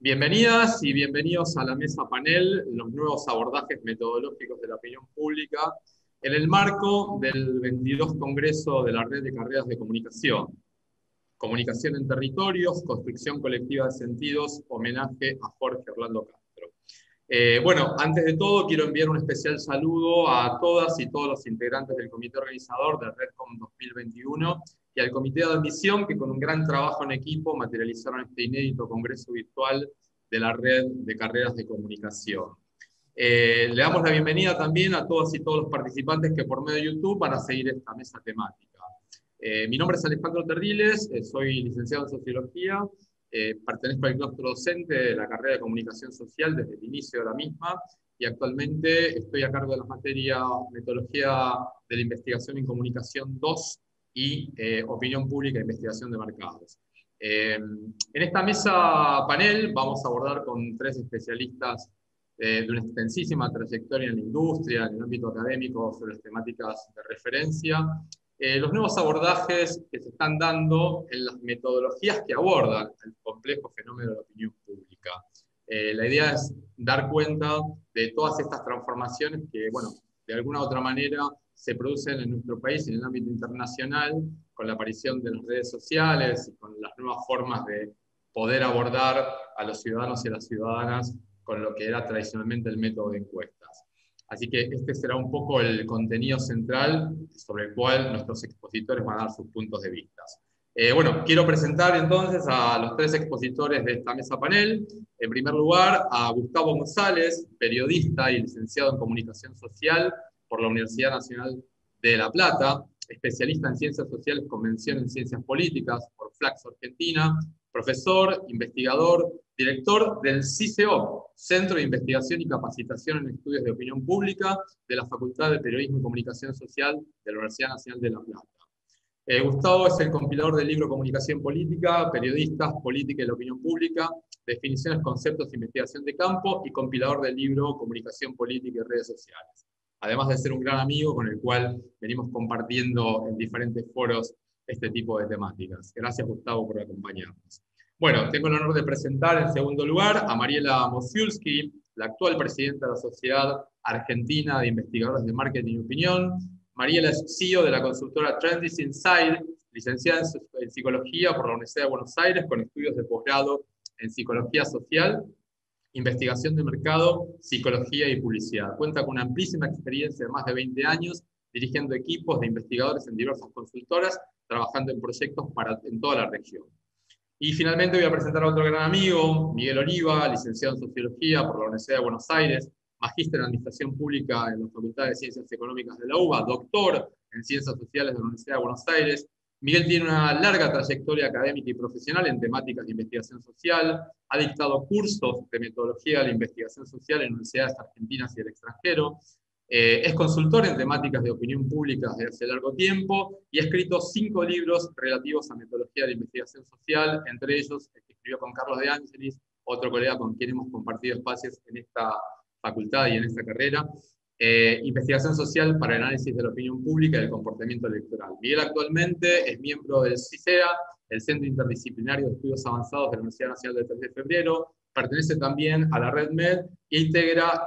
Bienvenidas y bienvenidos a la mesa panel, los nuevos abordajes metodológicos de la opinión pública, en el marco del 22 Congreso de la Red de Carreras de Comunicación. Comunicación en territorios, construcción colectiva de sentidos, homenaje a Jorge Orlando Castro. Bueno, antes de todo quiero enviar un especial saludo a todas y todos los integrantes del comité organizador de RedCom 2021 y al comité de admisión que con un gran trabajo en equipo materializaron este inédito congreso virtual de la Red de Carreras de Comunicación. Le damos la bienvenida también a todas y todos los participantes que por medio de YouTube van a seguir esta mesa temática. Mi nombre es Alejandro Terriles, soy licenciado en Sociología, pertenezco al claustro docente de la carrera de Comunicación Social desde el inicio de la misma y actualmente estoy a cargo de las materias Metodología de la Investigación en Comunicación 2 y Opinión Pública e Investigación de Mercados. En esta mesa panel vamos a abordar con tres especialistas de una extensísima trayectoria en la industria, en el ámbito académico, sobre las temáticas de referencia, los nuevos abordajes que se están dando en las metodologías que abordan el complejo fenómeno de la opinión pública. La idea es dar cuenta de todas estas transformaciones que, bueno, de alguna u otra manera se producen en nuestro país y en el ámbito internacional con la aparición de las redes sociales y con las nuevas formas de poder abordar a los ciudadanos y a las ciudadanas con lo que era tradicionalmente el método de encuestas. Así que este será un poco el contenido central sobre el cual nuestros expositores van a dar sus puntos de vista. Bueno, quiero presentar entonces a los tres expositores de esta mesa panel. En primer lugar, a Gustavo González, periodista y licenciado en Comunicación Social por la Universidad Nacional de La Plata, especialista en Ciencias Sociales con mención en Ciencias Políticas por Flaxo Argentina, profesor, investigador, director del CICEO, Centro de Investigación y Capacitación en Estudios de Opinión Pública de la Facultad de Periodismo y Comunicación Social de la Universidad Nacional de La Plata. Gustavo es el compilador del libro Comunicación Política, Periodistas, Política y la Opinión Pública, Definiciones, Conceptos e Investigación de Campo, y compilador del libro Comunicación Política y Redes Sociales. Además de ser un gran amigo con el cual venimos compartiendo en diferentes foros este tipo de temáticas. Gracias, Gustavo, por acompañarnos. Bueno, tengo el honor de presentar en segundo lugar a Mariela Mosiulski, la actual presidenta de la Sociedad Argentina de Investigadores de Marketing y Opinión. Mariela es CEO de la consultora Trendis Inside, licenciada en Psicología por la Universidad de Buenos Aires, con estudios de posgrado en Psicología Social, Investigación de Mercado, Psicología y Publicidad. Cuenta con una amplísima experiencia de más de 20 años, dirigiendo equipos de investigadores en diversas consultoras, trabajando en proyectos en toda la región. Y finalmente voy a presentar a otro gran amigo, Miguel Oliva, licenciado en Sociología por la Universidad de Buenos Aires, magíster en Administración Pública en la Facultad de Ciencias Económicas de la UBA, doctor en Ciencias Sociales de la Universidad de Buenos Aires. Miguel tiene una larga trayectoria académica y profesional en temáticas de investigación social, ha dictado cursos de metodología de la investigación social en universidades argentinas y del extranjero, es consultor en temáticas de opinión pública desde hace largo tiempo y ha escrito 5 libros relativos a metodología de la investigación social, entre ellos el que escribió con Carlos de Ángelis, otro colega con quien hemos compartido espacios en esta facultad y en esta carrera, Investigación Social para el Análisis de la Opinión Pública y del Comportamiento Electoral. Miguel actualmente es miembro del CICEA, el Centro Interdisciplinario de Estudios Avanzados de la Universidad Nacional del 3 de Febrero, pertenece también a la Red MED e integra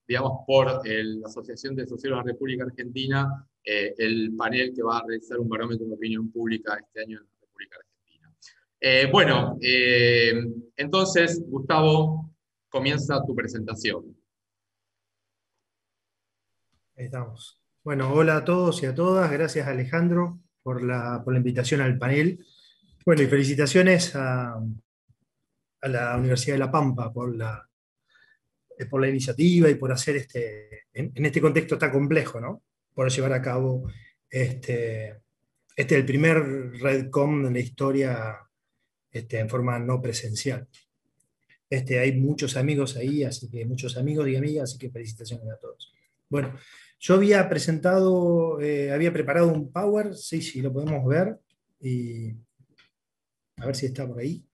digamos, por la Asociación de Sociólogos de la República Argentina, el panel que va a realizar un barómetro de opinión pública este año en la República Argentina. Bueno, entonces, Gustavo, comienza tu presentación. Ahí estamos. Bueno, hola a todos y a todas. Gracias, Alejandro, por la invitación al panel. Bueno, y felicitaciones a la Universidad de La Pampa por la iniciativa y por hacer en este contexto tan complejo, ¿no? Por llevar a cabo el primer RedCom en la historia en forma no presencial. Hay muchos amigos ahí, así que muchos amigos y amigas, así que felicitaciones a todos. Bueno, yo había había preparado un Power, sí, lo podemos ver, y a ver si está por ahí.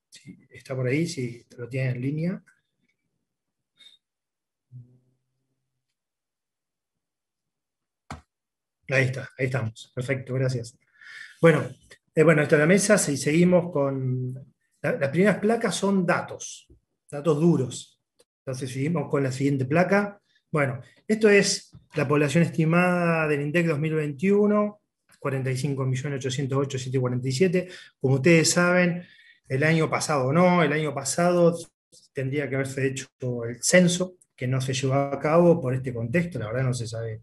Sí, está por ahí, si lo tienen en línea. ahí estamos. Perfecto, gracias. Bueno, bueno, esta es la mesa, si seguimos con... las primeras placas son datos, datos duros. Entonces seguimos con la siguiente placa. Bueno, esto es la población estimada del INDEC 2021, 45.808.747. Como ustedes saben, el año pasado no, el año pasado tendría que haberse hecho el censo, que no se llevó a cabo por este contexto, la verdad no se sabe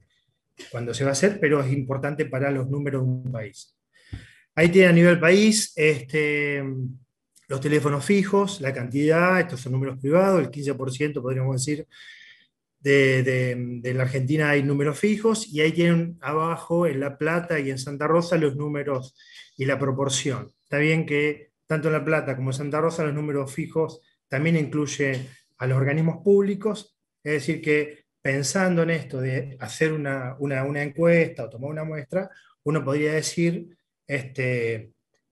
cuándo se va a hacer, pero es importante para los números de un país. Ahí tiene a nivel país los teléfonos fijos, la cantidad, estos son números privados, el 15% podríamos decir de la Argentina hay números fijos, y ahí tienen abajo en La Plata y en Santa Rosa los números y la proporción. Está bien que tanto en La Plata como en Santa Rosa los números fijos también incluyen a los organismos públicos, es decir que pensando en esto de hacer una encuesta o tomar una muestra, uno podría decir,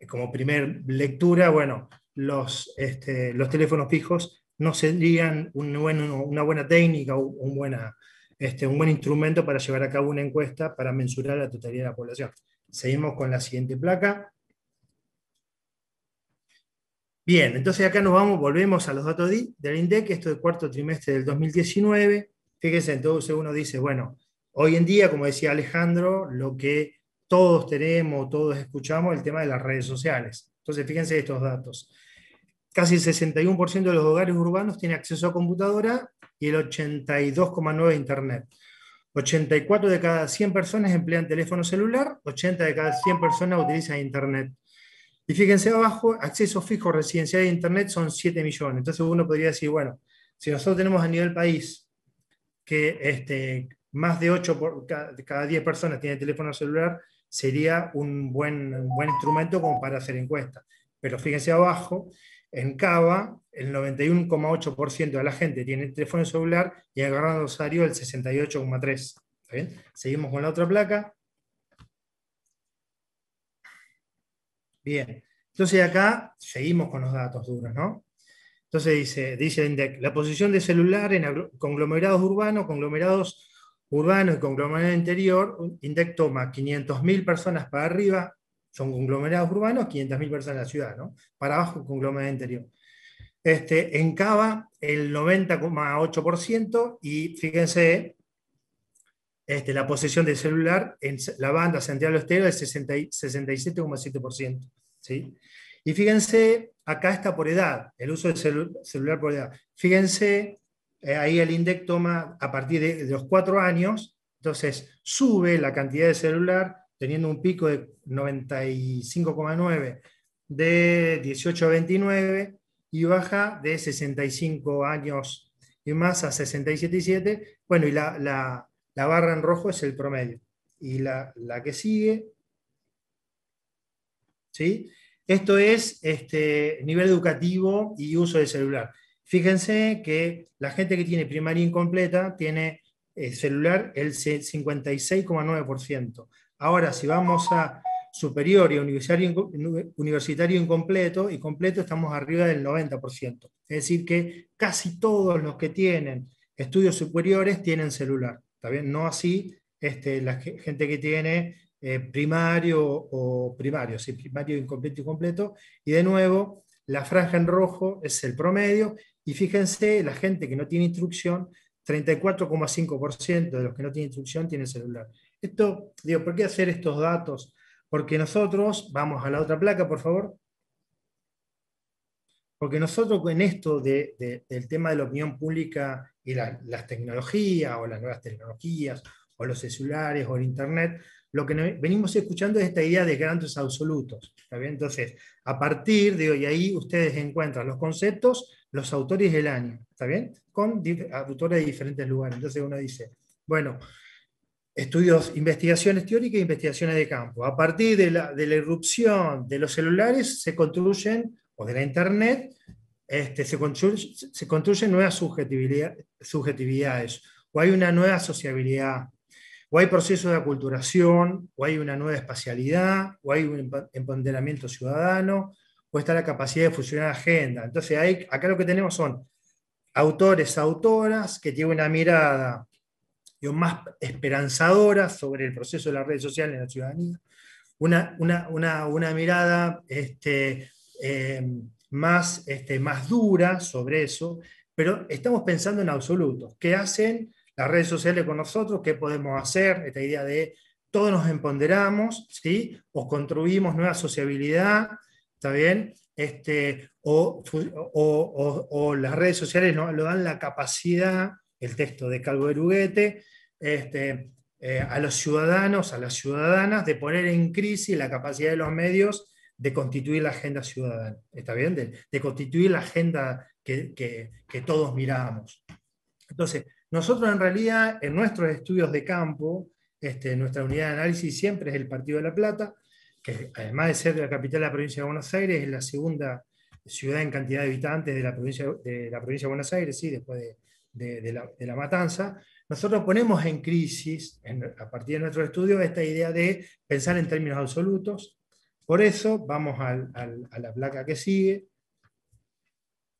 como primer lectura, bueno, los teléfonos fijos no serían una buena técnica o un buen instrumento para llevar a cabo una encuesta para mensurar la totalidad de la población. Seguimos con la siguiente placa. Bien, entonces acá volvemos a los datos del INDEC, esto del cuarto trimestre del 2019. Fíjense, entonces uno dice, bueno, hoy en día, como decía Alejandro, lo que todos tenemos, todos escuchamos, el tema de las redes sociales. Entonces, fíjense estos datos. Casi el 61% de los hogares urbanos tiene acceso a computadora y el 82,9% a Internet. 84 de cada 100 personas emplean teléfono celular, 80 de cada 100 personas utilizan Internet. Y fíjense abajo, acceso fijo residencial a Internet son 7 millones. Entonces uno podría decir, bueno, si nosotros tenemos a nivel país que más de 8 por cada 10 personas tiene teléfono celular, sería un buen instrumento como para hacer encuestas. Pero fíjense abajo, en Cava, el 91,8% de la gente tiene teléfono celular y en Gran Rosario el 68,3%. ¿Está bien? Seguimos con la otra placa. Bien, entonces acá seguimos con los datos duros, ¿no? Entonces dice el INDEC, la posición de celular en conglomerados urbanos y conglomerado interior, INDEC toma 500.000 personas para arriba, son conglomerados urbanos, 500.000 personas en la ciudad, ¿no? Para abajo, conglomerado interior. En Cava, el 90,8%, y fíjense, la posesión del celular en la banda Santiago Estero es 67,7%. ¿Sí? Y fíjense, acá está por edad, el uso del celular por edad. Fíjense, ahí el INDEC toma a partir de los 4 años, entonces sube la cantidad de celular, teniendo un pico de 95,9 de 18 a 29, y baja de 65 años y más a 67,7. Bueno, y la barra en rojo es el promedio. Y la que sigue, ¿sí? Esto es nivel educativo y uso del celular. Fíjense que la gente que tiene primaria incompleta tiene celular el 56,9%. Ahora, si vamos a superior y universitario incompleto y completo, estamos arriba del 90%. Es decir, que casi todos los que tienen estudios superiores tienen celular. ¿Está bien? No así la gente que tiene primario o primario, sí, primario incompleto y completo. Y de nuevo, la franja en rojo es el promedio. Y fíjense, la gente que no tiene instrucción, 34,5% de los que no tienen instrucción tienen celular. Esto, digo, ¿por qué hacer estos datos? Porque nosotros, vamos a la otra placa, por favor. Porque nosotros en esto del tema de la opinión pública y las tecnologías, o las nuevas tecnologías, o los celulares, o el Internet, lo que venimos escuchando es esta idea de grandes absolutos. ¿Está bien? Entonces, a partir de hoy, ahí ustedes encuentran los conceptos, los autores del año, ¿está bien? Con autores de diferentes lugares. Entonces uno dice, bueno, estudios, investigaciones teóricas e investigaciones de campo. A partir de la irrupción de los celulares se construyen, o de la Internet, se construyen nuevas subjetividades, o hay una nueva sociabilidad, o hay procesos de aculturación, o hay una nueva espacialidad, o hay un empoderamiento ciudadano, o está la capacidad de fusionar agenda. Entonces, acá lo que tenemos son autores, autoras, que tienen una mirada más esperanzadora sobre el proceso de las redes sociales en la ciudadanía, una mirada más dura sobre eso, pero estamos pensando en absolutos. ¿Qué hacen las redes sociales con nosotros? ¿Qué podemos hacer? Esta idea de todos nos empoderamos, ¿sí? O construimos nueva sociabilidad, ¿está bien? O las redes sociales nos dan la capacidad, el texto de Calvo Eruguete, a los ciudadanos, a las ciudadanas, de poner en crisis la capacidad de los medios de constituir la agenda ciudadana, ¿está bien? De constituir la agenda que todos miramos. Entonces, nosotros en realidad, en nuestros estudios de campo, nuestra unidad de análisis siempre es el Partido de La Plata, que además de ser la capital de la provincia de Buenos Aires, es la segunda ciudad en cantidad de habitantes de la provincia de Buenos Aires, ¿sí? Después de la Matanza. Nosotros ponemos en crisis, a partir de nuestro estudio, esta idea de pensar en términos absolutos. Por eso vamos a la placa que sigue.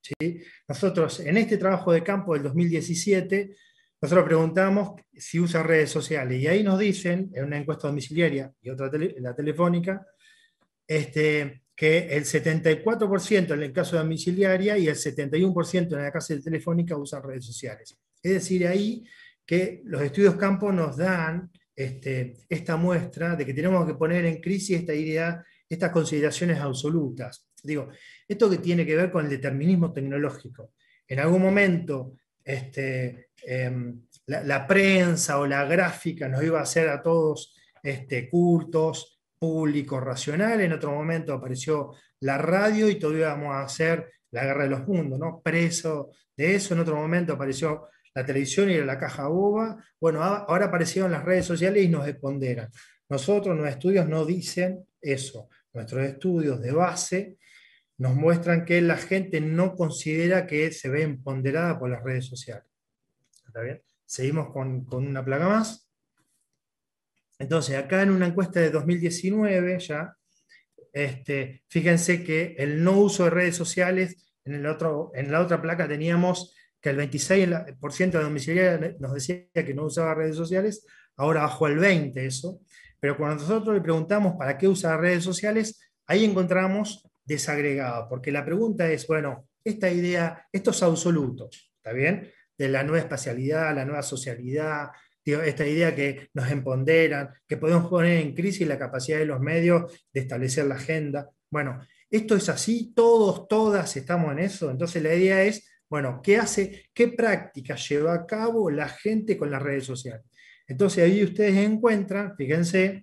¿Sí? Nosotros, en este trabajo de campo del 2017, nosotros preguntamos si usa redes sociales, y ahí nos dicen, en una encuesta domiciliaria y otra en la telefónica, que el 74% en el caso de domiciliaria y el 71% en la casa telefónica usan redes sociales. Es decir, ahí que los estudios campo nos dan esta muestra de que tenemos que poner en crisis esta idea, estas consideraciones absolutas. Digo, esto que tiene que ver con el determinismo tecnológico. En algún momento la prensa o la gráfica nos iba a hacer a todos cultos, públicos, racionales. En otro momento apareció la radio y todos íbamos a hacer la guerra de los mundos, ¿no? Preso de eso. En otro momento apareció la televisión y era la caja boba. Bueno, ahora aparecieron las redes sociales y nos ponderan. Nosotros, nuestros estudios no dicen eso. Nuestros estudios de base nos muestran que la gente no considera que se ve empoderada por las redes sociales. ¿Está bien? Seguimos con una placa más. Entonces, acá en una encuesta de 2019 ya, fíjense que el no uso de redes sociales, en la otra placa teníamos que el 26% de domiciliaria nos decía que no usaba redes sociales, ahora bajó al 20% eso, pero cuando nosotros le preguntamos para qué usa redes sociales, ahí encontramos desagregado, porque la pregunta es, bueno, esta idea, estos absolutos, ¿está bien? De la nueva espacialidad, la nueva socialidad, esta idea que nos empoderan, que podemos poner en crisis la capacidad de los medios de establecer la agenda. Bueno, esto es así, todos, todas estamos en eso. Entonces la idea es, bueno, qué prácticas lleva a cabo la gente con las redes sociales? Entonces ahí ustedes encuentran, fíjense,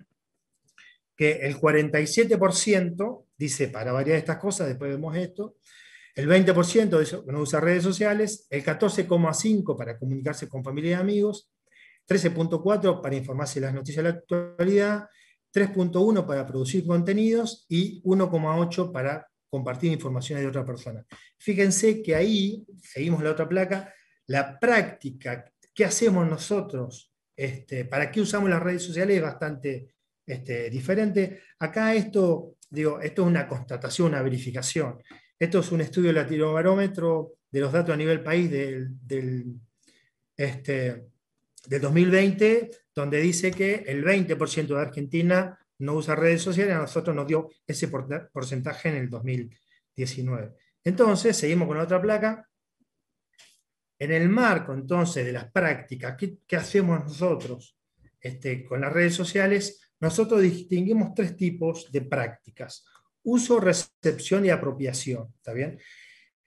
que el 47% dice para varias de estas cosas, después vemos esto, el 20% dice que no usa redes sociales, el 14,5% para comunicarse con familia y amigos, 13,4% para informarse de las noticias de la actualidad, 3,1% para producir contenidos y 1,8% para compartir informaciones de otra persona. Fíjense que ahí, seguimos la otra placa, la práctica, ¿qué hacemos nosotros? ¿Para qué usamos las redes sociales? Es bastante diferente. Acá esto es una constatación, una verificación. Esto es un estudio del Latinobarómetro de los datos a nivel país del 2020, donde dice que el 20% de Argentina no usa redes sociales. A nosotros nos dio ese porcentaje en el 2019. Entonces, seguimos con otra placa. En el marco, entonces, de las prácticas, ¿qué hacemos nosotros con las redes sociales? Nosotros distinguimos tres tipos de prácticas: uso, recepción y apropiación. ¿Está bien?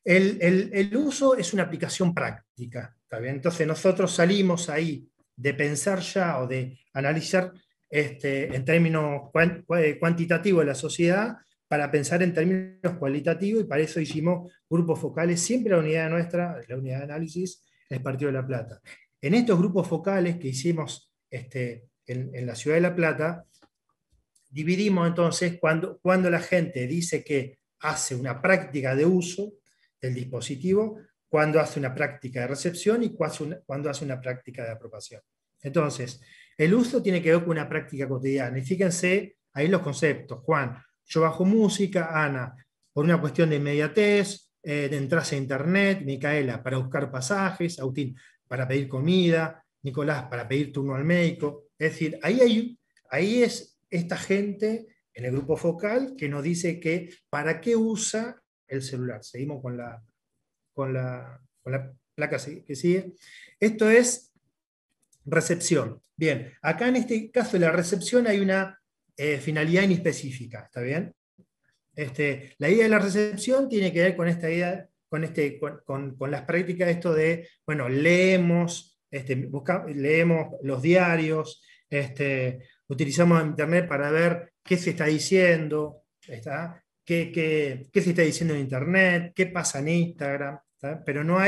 El uso es una aplicación práctica. ¿Está bien? Entonces nosotros salimos ahí de pensar ya o de analizar en términos cuantitativos de la sociedad para pensar en términos cualitativos, y para eso hicimos grupos focales. Siempre la unidad nuestra, la unidad de análisis, es Partido de La Plata. En estos grupos focales que hicimos en la ciudad de La Plata, dividimos entonces cuando la gente dice que hace una práctica de uso del dispositivo, cuando hace una práctica de recepción y cuando hace una práctica de apropiación. Entonces, el uso tiene que ver con una práctica cotidiana. Y fíjense ahí los conceptos. Juan, yo bajo música. Ana, por una cuestión de inmediatez, de entras a internet. Micaela, para buscar pasajes. Agustín, para pedir comida. Nicolás, para pedir turno al médico. Es decir, ahí es esta gente en el grupo focal que nos dice que para qué usa el celular. Seguimos con la placa que sigue. Esto es recepción. Bien, acá en este caso de la recepción hay una finalidad inespecífica, ¿está bien? La idea de la recepción tiene que ver con esta idea, con las prácticas, esto de, bueno, leemos los diarios, utilizamos Internet para ver qué se está diciendo, ¿está? ¿Qué se está diciendo en Internet, qué pasa en Instagram, ¿está? Pero no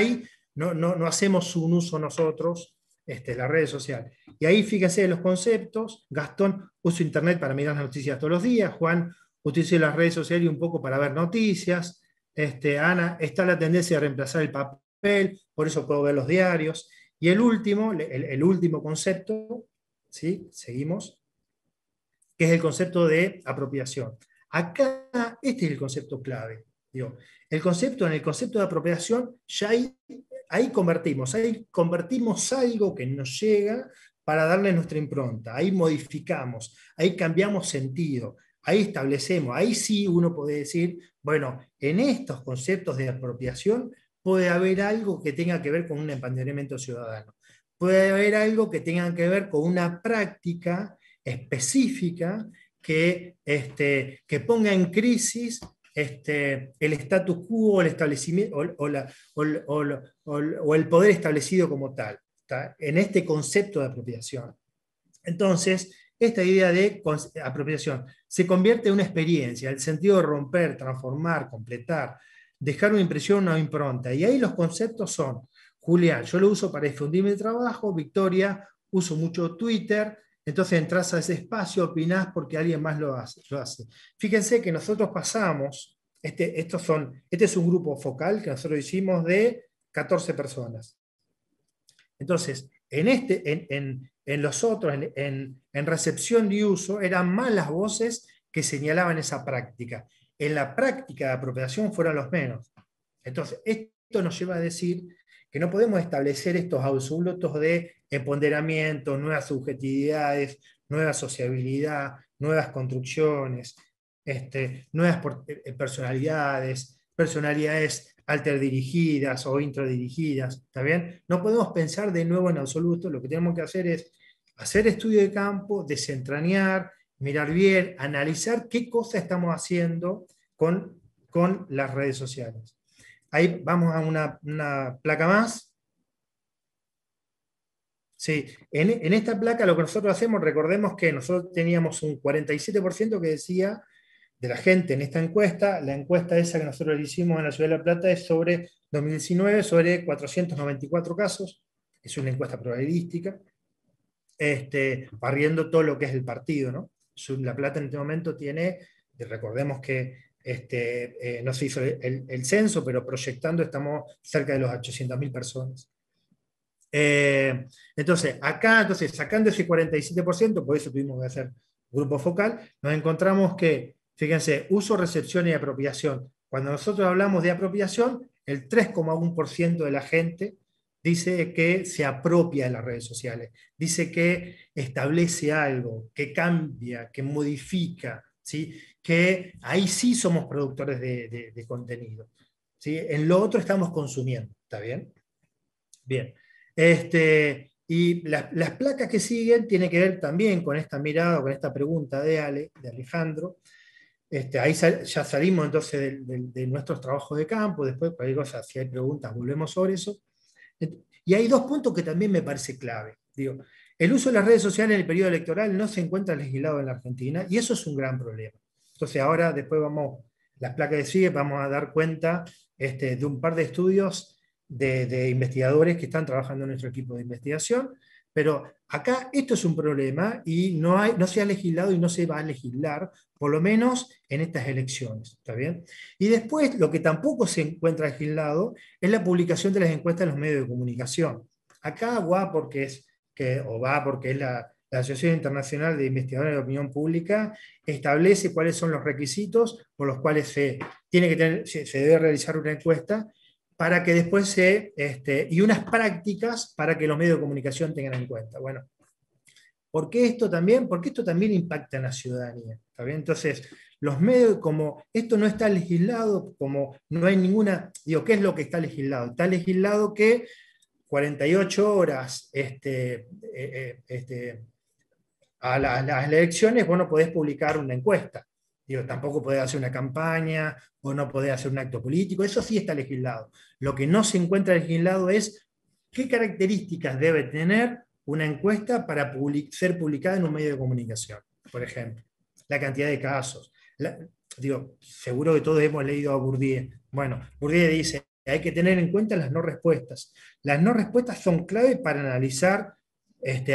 hacemos un uso nosotros, las redes sociales. Y ahí fíjense los conceptos. Gastón usa Internet para mirar las noticias todos los días. Juan utiliza las redes sociales un poco para ver noticias. Ana, está la tendencia a reemplazar el papel, por eso puedo ver los diarios. Y el último concepto, ¿sí? Seguimos, que es el concepto de apropiación. Acá, este es el concepto clave. Digo, en el concepto de apropiación, ya ahí convertimos algo que nos llega para darle nuestra impronta, ahí modificamos, ahí cambiamos sentido, ahí establecemos, ahí sí uno puede decir, bueno, en estos conceptos de apropiación puede haber algo que tenga que ver con un empoderamiento ciudadano, puede haber algo que tenga que ver con una práctica específica que ponga en crisis el status quo, el establecimiento o el poder establecido como tal, ¿está? En este concepto de apropiación. Entonces, esta idea de apropiación se convierte en una experiencia, el sentido de romper, transformar, completar, dejar una impresión, una impronta. Y ahí los conceptos son, Julián, yo lo uso para difundir mi trabajo, Victoria, uso mucho Twitter, entonces entras a ese espacio, opinás porque alguien más lo hace. Fíjense que nosotros pasamos, este es un grupo focal que nosotros hicimos de 14 personas. Entonces, en los otros, en recepción de uso, eran más las voces que señalaban esa práctica. En la práctica de apropiación fueron los menos. Entonces, esto nos lleva a decir que no podemos establecer estos absolutos de empoderamiento, nuevas subjetividades, nueva sociabilidad, nuevas construcciones, nuevas personalidades alterdirigidas o introdirigidas, ¿está bien? No podemos pensar de nuevo en absoluto, lo que tenemos que hacer es hacer estudio de campo, desentrañar, mirar bien, analizar qué cosa estamos haciendo con las redes sociales. Ahí vamos a una placa más. Sí, en esta placa lo que nosotros hacemos, recordemos que nosotros teníamos un 47% que decía de la gente en esta encuesta, la encuesta esa que nosotros hicimos en la Ciudad de La Plata es sobre 2019, sobre 494 casos, es una encuesta probabilística, barriendo todo lo que es el partido, ¿no? La Plata en este momento tiene, recordemos que no se hizo el censo, pero proyectando estamos cerca de los 800.000 personas. Entonces, sacando ese 47%, por eso tuvimos que hacer grupo focal, nos encontramos que, fíjense, uso, recepción y apropiación. Cuando nosotros hablamos de apropiación, el 3,1% de la gente dice que se apropia de las redes sociales, dice que establece algo, que cambia, que modifica, ¿sí? Que ahí sí somos productores de contenido, ¿sí? En lo otro estamos consumiendo, ¿está bien? Bien. Y las placas que siguen tienen que ver también con esta mirada, con esta pregunta de Alejandro. Ahí ya salimos entonces de nuestros trabajos de campo, después cualquier cosa, si hay preguntas, volvemos sobre eso. Y hay dos puntos que también me parece clave. Digo, el uso de las redes sociales en el periodo electoral no se encuentra legislado en la Argentina, y eso es un gran problema. Entonces ahora, después las placas de sigue, vamos a dar cuenta de un par de estudios de investigadores que están trabajando en nuestro equipo de investigación, pero acá esto es un problema y no se ha legislado y no se va a legislar, por lo menos en estas elecciones, ¿está bien? Y después, lo que tampoco se encuentra legislado es la publicación de las encuestas en los medios de comunicación. Acá va porque es la Asociación Internacional de Investigadores de Opinión Pública establece cuáles son los requisitos por los cuales se debe realizar una encuesta, para que después y unas prácticas para que los medios de comunicación tengan en cuenta. Bueno, ¿por qué esto también? Porque esto también impacta en la ciudadanía. ¿Está bien? Entonces, los medios, como esto no está legislado, como no hay ninguna, digo, ¿qué es lo que está legislado? Está legislado que 48 horas a las elecciones vos no podés publicar una encuesta. Digo, tampoco podés hacer una campaña o no podés hacer un acto político. Eso sí está legislado. Lo que no se encuentra legislado es qué características debe tener una encuesta para ser publicada en un medio de comunicación. Por ejemplo, la cantidad de casos. Digo, seguro que todos hemos leído a Bourdieu. Bueno, Bourdieu dice que hay que tener en cuenta las no respuestas. Las no respuestas son clave para analizar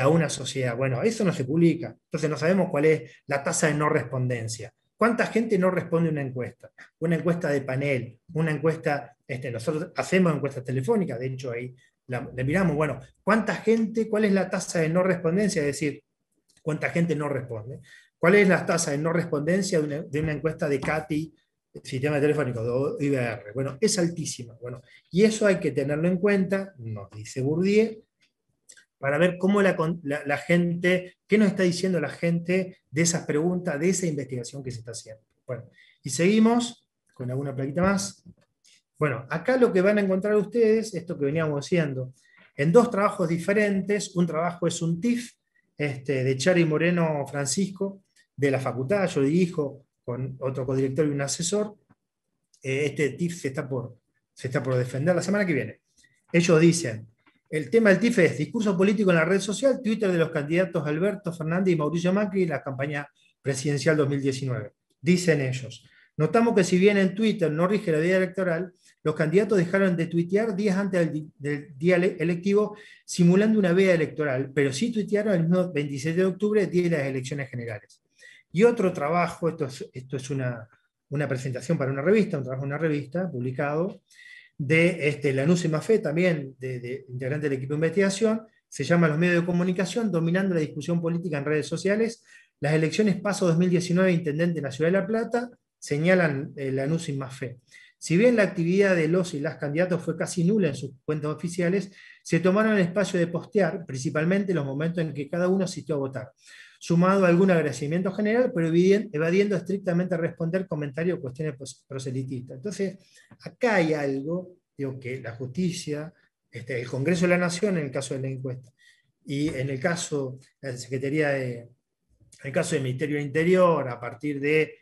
a una sociedad. Bueno, eso no se publica. Entonces no sabemos cuál es la tasa de no respondencia. ¿Cuánta gente no responde a una encuesta? Una encuesta de panel, una encuesta, nosotros hacemos encuestas telefónicas, de hecho ahí le miramos, bueno, ¿cuánta gente, cuál es la tasa de no respondencia? Es decir, ¿cuánta gente no responde? ¿Cuál es la tasa de no respondencia de una encuesta de CATI, sistema telefónico, de IBR? Bueno, es altísima. Bueno, y eso hay que tenerlo en cuenta, nos dice Bourdieu, para ver cómo la gente, qué nos está diciendo la gente de esas preguntas, de esa investigación que se está haciendo. Bueno, y seguimos con alguna plaquita más. Bueno, acá lo que van a encontrar ustedes, esto que veníamos haciendo, en dos trabajos diferentes. Un trabajo es un TIF de Chari Moreno Francisco, de la facultad, yo dirijo con otro codirector y un asesor. Este TIF se está por defender la semana que viene. Ellos dicen, el tema del TIF es discurso político en la red social, Twitter de los candidatos Alberto Fernández y Mauricio Macri en la campaña presidencial 2019. Dicen ellos, notamos que si bien en Twitter no rige la vía electoral, los candidatos dejaron de tuitear días antes del día electivo simulando una veda electoral, pero sí tuitearon el mismo 27 de octubre, día de las elecciones generales. Y otro trabajo, esto es una presentación para una revista, un trabajo en una revista publicado, de Lanús y Maffé, también de integrante del equipo de investigación, se llama Los medios de comunicación, dominando la discusión política en redes sociales. Las elecciones PASO 2019, intendente en la Ciudad de La Plata, señalan Lanús y Maffé. Si bien la actividad de los y las candidatos fue casi nula en sus cuentas oficiales, se tomaron el espacio de postear, principalmente los momentos en que cada uno asistió a votar, sumado a algún agradecimiento general, pero evadiendo estrictamente responder comentarios o cuestiones proselitistas. Entonces, acá hay algo, digo, que la justicia, el Congreso de la Nación, en el caso de la encuesta, y en el caso de la Secretaría en el caso del Ministerio del Interior, a partir de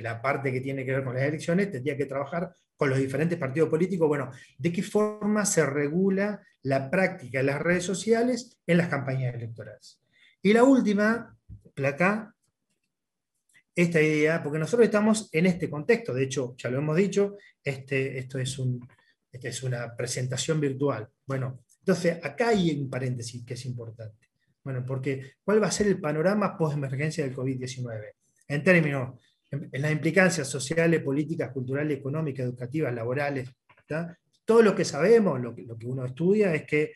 la parte que tiene que ver con las elecciones, tendría que trabajar con los diferentes partidos políticos. Bueno, ¿de qué forma se regula la práctica de las redes sociales en las campañas electorales? Y la última placa, esta idea, porque nosotros estamos en este contexto, de hecho, ya lo hemos dicho, esto es una presentación virtual. Bueno, entonces acá hay un paréntesis que es importante. Bueno, porque ¿cuál va a ser el panorama post-emergencia del COVID-19? En términos, en las implicancias sociales, políticas, culturales, económicas, educativas, laborales, ¿tá? Todo lo que sabemos, lo que uno estudia es que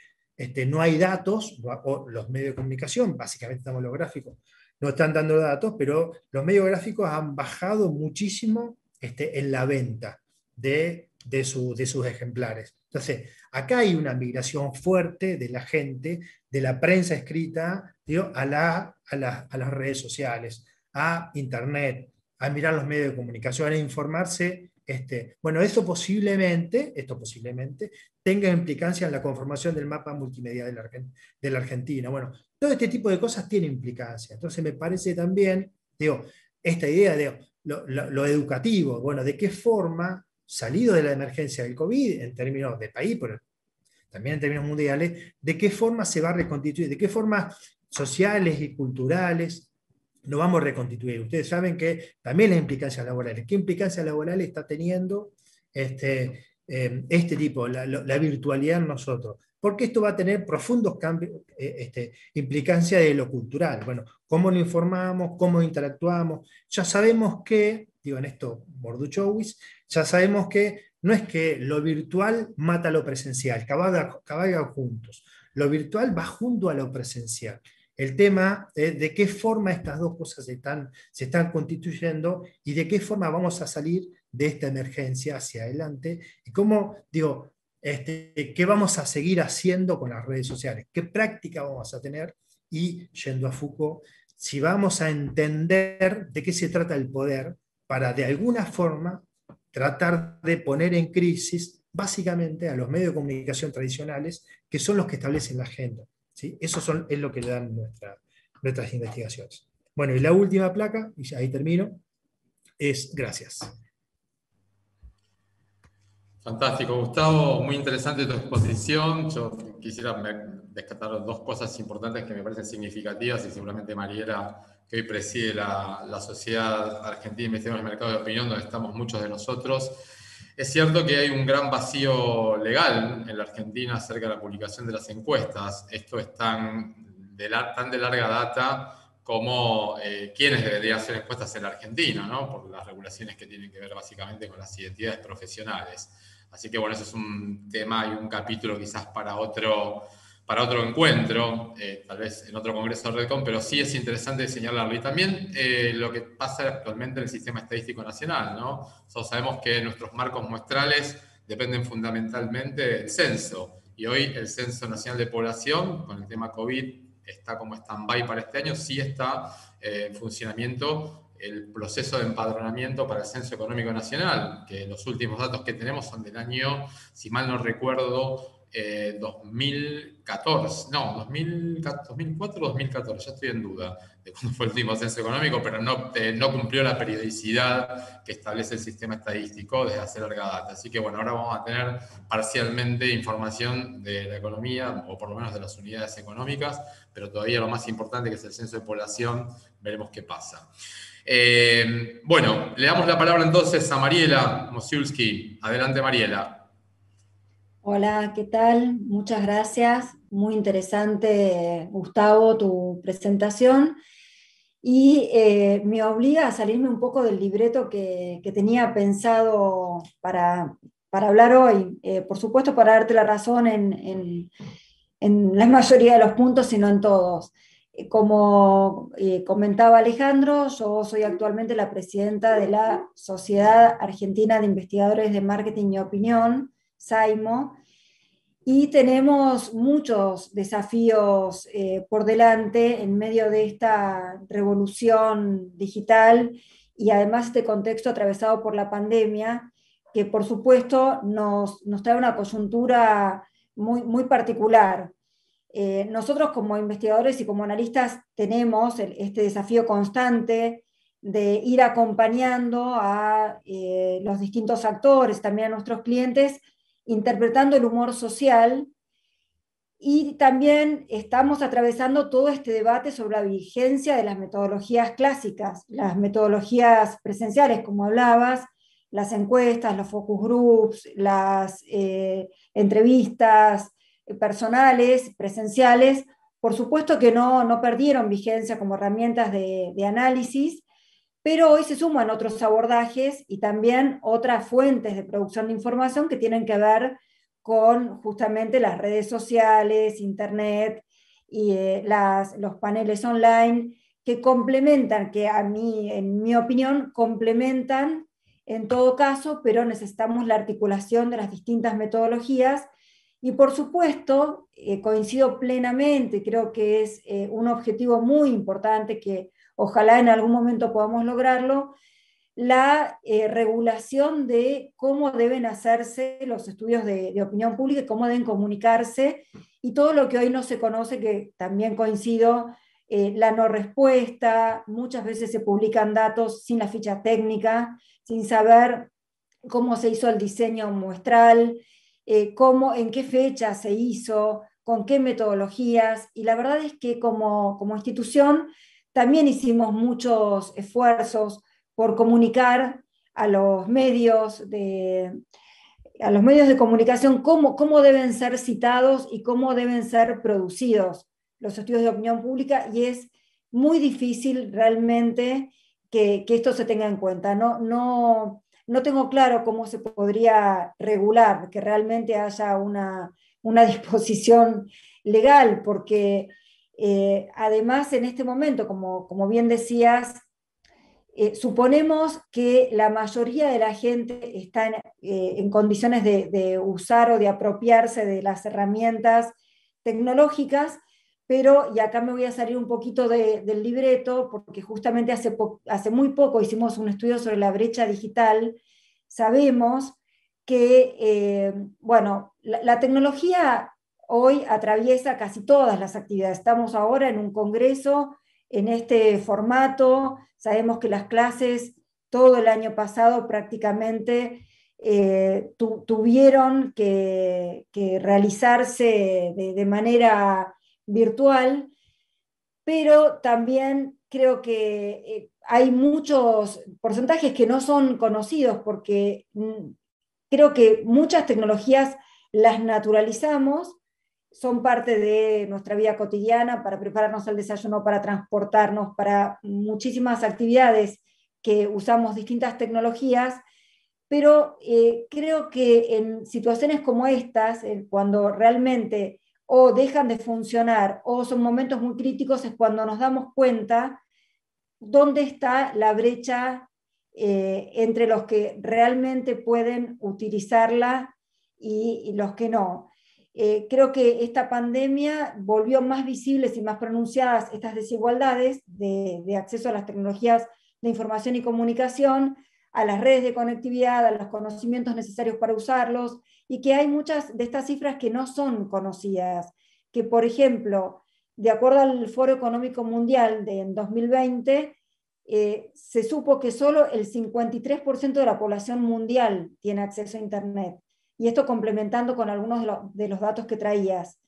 no hay datos, o los medios de comunicación, básicamente estamos los gráficos, no están dando datos, pero los medios gráficos han bajado muchísimo en la venta de sus ejemplares. Entonces, acá hay una migración fuerte de la gente, de la prensa escrita, digo, a las redes sociales, a Internet, a mirar los medios de comunicación, a informarse. Bueno, esto posiblemente tenga implicancia en la conformación del mapa multimedia de la Argentina. Bueno, todo este tipo de cosas tiene implicancia. Entonces me parece también, digo, esta idea de lo educativo, bueno, de qué forma, salido de la emergencia del COVID, en términos de país, pero también en términos mundiales, de qué forma se va a reconstituir, de qué formas sociales y culturales nos vamos a reconstituir. Ustedes saben que también las implicancias laborales. ¿Qué implicancias laborales está teniendo este tipo, la virtualidad en nosotros? Porque esto va a tener profundos cambios, implicancias de lo cultural. Bueno, cómo nos informamos, cómo interactuamos. Ya sabemos que, digo en esto, Borduchowicz, ya sabemos que no es que lo virtual mata lo presencial, cabalgan juntos. Lo virtual va junto a lo presencial. El tema es de qué forma estas dos cosas se están constituyendo y de qué forma vamos a salir de esta emergencia hacia adelante y cómo, digo, qué vamos a seguir haciendo con las redes sociales, qué práctica vamos a tener y, yendo a Foucault, si vamos a entender de qué se trata el poder para de alguna forma tratar de poner en crisis básicamente a los medios de comunicación tradicionales, que son los que establecen la agenda. ¿Sí? Es lo que le dan nuestras investigaciones. Bueno, y la última placa, y ahí termino, es gracias. Fantástico, Gustavo, muy interesante tu exposición. Yo quisiera rescatar dos cosas importantes que me parecen significativas y seguramente Mariela, que hoy preside la Sociedad Argentina de Investigadores de Mercado de Opinión, donde estamos muchos de nosotros. Es cierto que hay un gran vacío legal en la Argentina acerca de la publicación de las encuestas. Esto es tan de larga data como quiénes deberían hacer encuestas en la Argentina, ¿no? Por las regulaciones que tienen que ver básicamente con las identidades profesionales. Así que bueno, ese es un tema y un capítulo quizás para otro encuentro, tal vez en otro congreso de Redcom, pero sí es interesante señalarlo. Y también lo que pasa actualmente en el Sistema Estadístico Nacional, ¿no? Sabemos que nuestros marcos muestrales dependen fundamentalmente del censo. Y hoy el Censo Nacional de Población, con el tema COVID, está como stand-by para este año, sí está en funcionamiento el proceso de empadronamiento para el Censo Económico Nacional, que los últimos datos que tenemos son del año, si mal no recuerdo, 2014, no, 2004 o 2014, ya estoy en duda de cuándo fue el último censo económico, pero no cumplió la periodicidad que establece el sistema estadístico desde hace larga data. Así que bueno, ahora vamos a tener parcialmente información de la economía, o por lo menos de las unidades económicas, pero todavía lo más importante, que es el censo de población, veremos qué pasa. Bueno, le damos la palabra entonces a Mariela Mosiulski. Adelante, Mariela. Hola, ¿qué tal? Muchas gracias. Muy interesante, Gustavo, tu presentación. Y me obliga a salirme un poco del libreto que tenía pensado para hablar hoy. Por supuesto, para darte la razón en la mayoría de los puntos, sino en todos. Como comentaba Alejandro, yo soy actualmente la presidenta de la Sociedad Argentina de Investigadores de Marketing y Opinión, SAIMO, y tenemos muchos desafíos por delante en medio de esta revolución digital y además este contexto atravesado por la pandemia, que por supuesto nos trae una coyuntura muy particular. Nosotros como investigadores y como analistas tenemos este desafío constante de ir acompañando a los distintos actores, también a nuestros clientes, interpretando el humor social, y también estamos atravesando todo este debate sobre la vigencia de las metodologías clásicas, las metodologías presenciales, como hablabas, las encuestas, los focus groups, las entrevistas personales, presenciales. Por supuesto que no perdieron vigencia como herramientas de análisis, pero hoy se suman otros abordajes y también otras fuentes de producción de información que tienen que ver con justamente las redes sociales, internet y los paneles online que complementan, que a mí, en mi opinión, complementan en todo caso, pero necesitamos la articulación de las distintas metodologías. Y por supuesto, coincido plenamente, creo que es un objetivo muy importante que ojalá en algún momento podamos lograrlo, la regulación de cómo deben hacerse los estudios de opinión pública y cómo deben comunicarse, y todo lo que hoy no se conoce, que también coincido, la no respuesta, muchas veces se publican datos sin la ficha técnica, sin saber cómo se hizo el diseño muestral, en qué fecha se hizo, con qué metodologías, y la verdad es que como institución también hicimos muchos esfuerzos por comunicar a los medios de comunicación cómo deben ser citados y cómo deben ser producidos los estudios de opinión pública, y es muy difícil realmente que esto se tenga en cuenta. No tengo claro cómo se podría regular, que realmente haya una disposición legal, porque además en este momento, como bien decías, suponemos que la mayoría de la gente está en condiciones de usar o de apropiarse de las herramientas tecnológicas, pero, y acá me voy a salir un poquito del libreto, porque justamente hace muy poco hicimos un estudio sobre la brecha digital. Sabemos que, bueno, la tecnología hoy atraviesa casi todas las actividades. Estamos ahora en un congreso en este formato. Sabemos que las clases todo el año pasado prácticamente tuvieron que realizarse de manera virtual, pero también creo que hay muchos porcentajes que no son conocidos, porque creo que muchas tecnologías las naturalizamos, son parte de nuestra vida cotidiana, para prepararnos al desayuno, para transportarnos, para muchísimas actividades que usamos distintas tecnologías, pero creo que en situaciones como estas, cuando realmente o dejan de funcionar o son momentos muy críticos, es cuando nos damos cuenta dónde está la brecha entre los que realmente pueden utilizarla y los que no. Creo que esta pandemia volvió más visibles y más pronunciadas estas desigualdades de acceso a las tecnologías de información y comunicación, a las redes de conectividad, a los conocimientos necesarios para usarlos, y que hay muchas de estas cifras que no son conocidas, que por ejemplo, de acuerdo al Foro Económico Mundial en 2020, se supo que solo el 53% de la población mundial tiene acceso a Internet, y esto complementando con algunos de los datos que traías.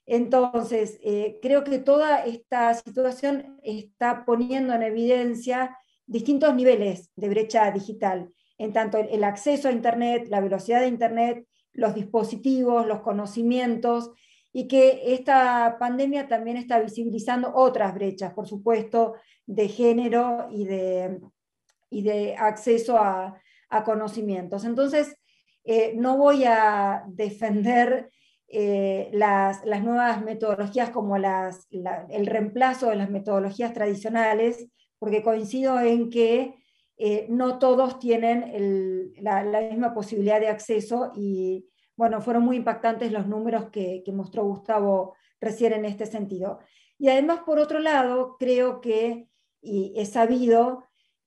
Entonces, creo que toda esta situación está poniendo en evidencia distintos niveles de brecha digital, en tanto el acceso a Internet, la velocidad de Internet, los dispositivos, los conocimientos, y que esta pandemia también está visibilizando otras brechas, por supuesto, de género y de acceso a conocimientos. Entonces, no voy a defender las nuevas metodologías como el reemplazo de las metodologías tradicionales, porque coincido en que no todos tienen la misma posibilidad de acceso, y bueno, fueron muy impactantes los números que mostró Gustavo recién en este sentido. Y además, por otro lado, creo que, y es sabido,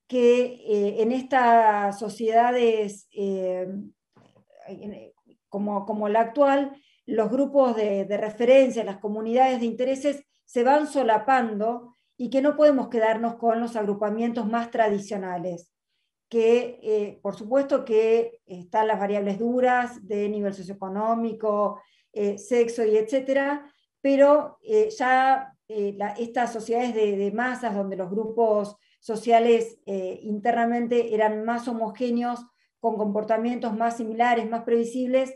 que en estas sociedades como la actual, los grupos de referencia, las comunidades de intereses se van solapando, y que no podemos quedarnos con los agrupamientos más tradicionales, que por supuesto que están las variables duras de nivel socioeconómico, sexo y etcétera, pero estas sociedades de masas, donde los grupos sociales internamente eran más homogéneos, con comportamientos más similares, más previsibles,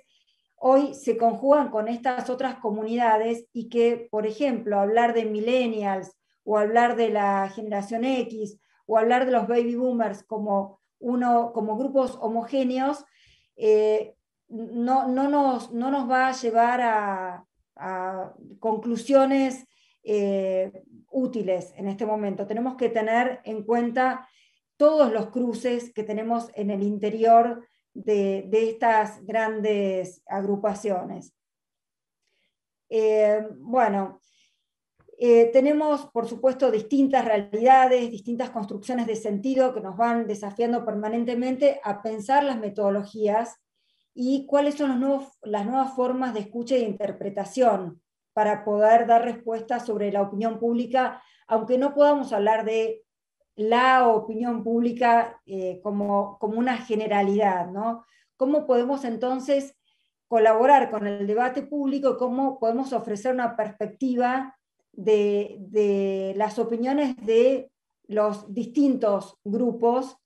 hoy se conjugan con estas otras comunidades, y que, por ejemplo, hablar de millennials, o hablar de la generación X, o hablar de los baby boomers como grupos homogéneos, no nos va a llevar a conclusiones útiles en este momento. Tenemos que tener en cuenta todos los cruces que tenemos en el interior de estas grandes agrupaciones. Bueno, tenemos, por supuesto, distintas realidades, distintas construcciones de sentido que nos van desafiando permanentemente a pensar las metodologías y cuáles son las nuevas formas de escucha e interpretación para poder dar respuestas sobre la opinión pública, aunque no podamos hablar de la opinión pública como una generalidad, ¿no? ¿Cómo podemos entonces colaborar con el debate público? ¿Cómo podemos ofrecer una perspectiva de las opiniones de los distintos grupos,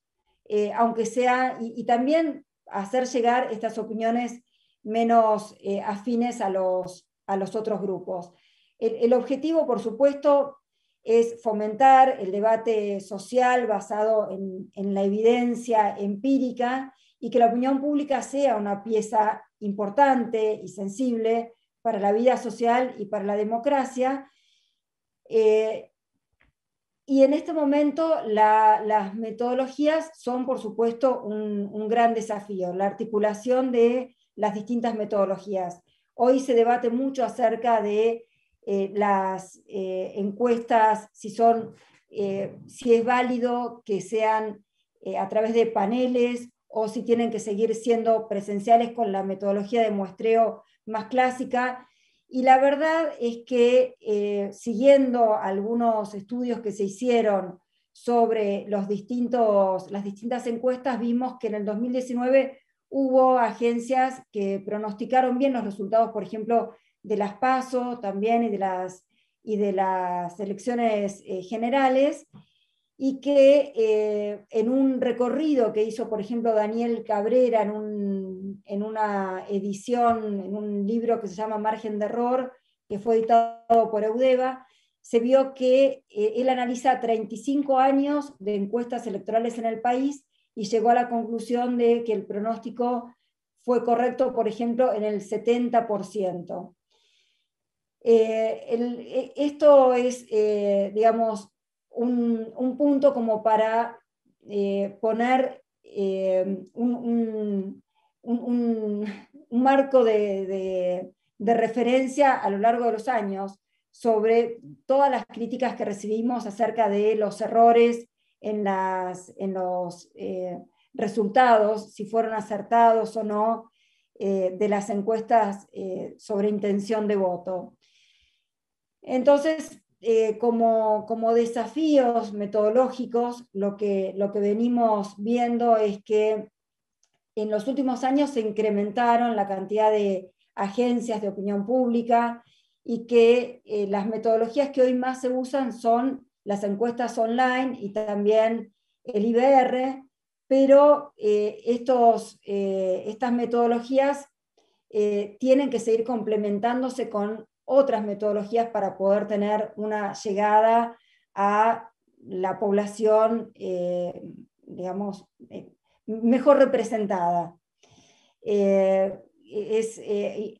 aunque sea, y también hacer llegar estas opiniones menos afines a los otros grupos? El objetivo, por supuesto, es fomentar el debate social basado en la evidencia empírica, y que la opinión pública sea una pieza importante y sensible para la vida social y para la democracia, y Y en este momento las metodologías son, por supuesto, un gran desafío, la articulación de las distintas metodologías. Hoy se debate mucho acerca de las encuestas, si es válido que sean a través de paneles o si tienen que seguir siendo presenciales con la metodología de muestreo más clásica. Y la verdad es que siguiendo algunos estudios que se hicieron sobre las distintas encuestas, vimos que en el 2019 hubo agencias que pronosticaron bien los resultados, por ejemplo, de las PASO también y de las elecciones generales, y que en un recorrido que hizo, por ejemplo, Daniel Cabrera en una edición, en un libro que se llama Margen de Error, que fue editado por Eudeva, se vio que él analiza 35 años de encuestas electorales en el país y llegó a la conclusión de que el pronóstico fue correcto, por ejemplo, en el 70%. Esto es, digamos, un punto como para poner un marco de referencia a lo largo de los años sobre todas las críticas que recibimos acerca de los errores en los resultados, si fueron acertados o no, de las encuestas sobre intención de voto. Entonces, como desafíos metodológicos, lo que venimos viendo es que en los últimos años se incrementaron la cantidad de agencias de opinión pública y que las metodologías que hoy más se usan son las encuestas online y también el IBR, pero estas metodologías tienen que seguir complementándose con otras metodologías para poder tener una llegada a la población, digamos, mejor representada.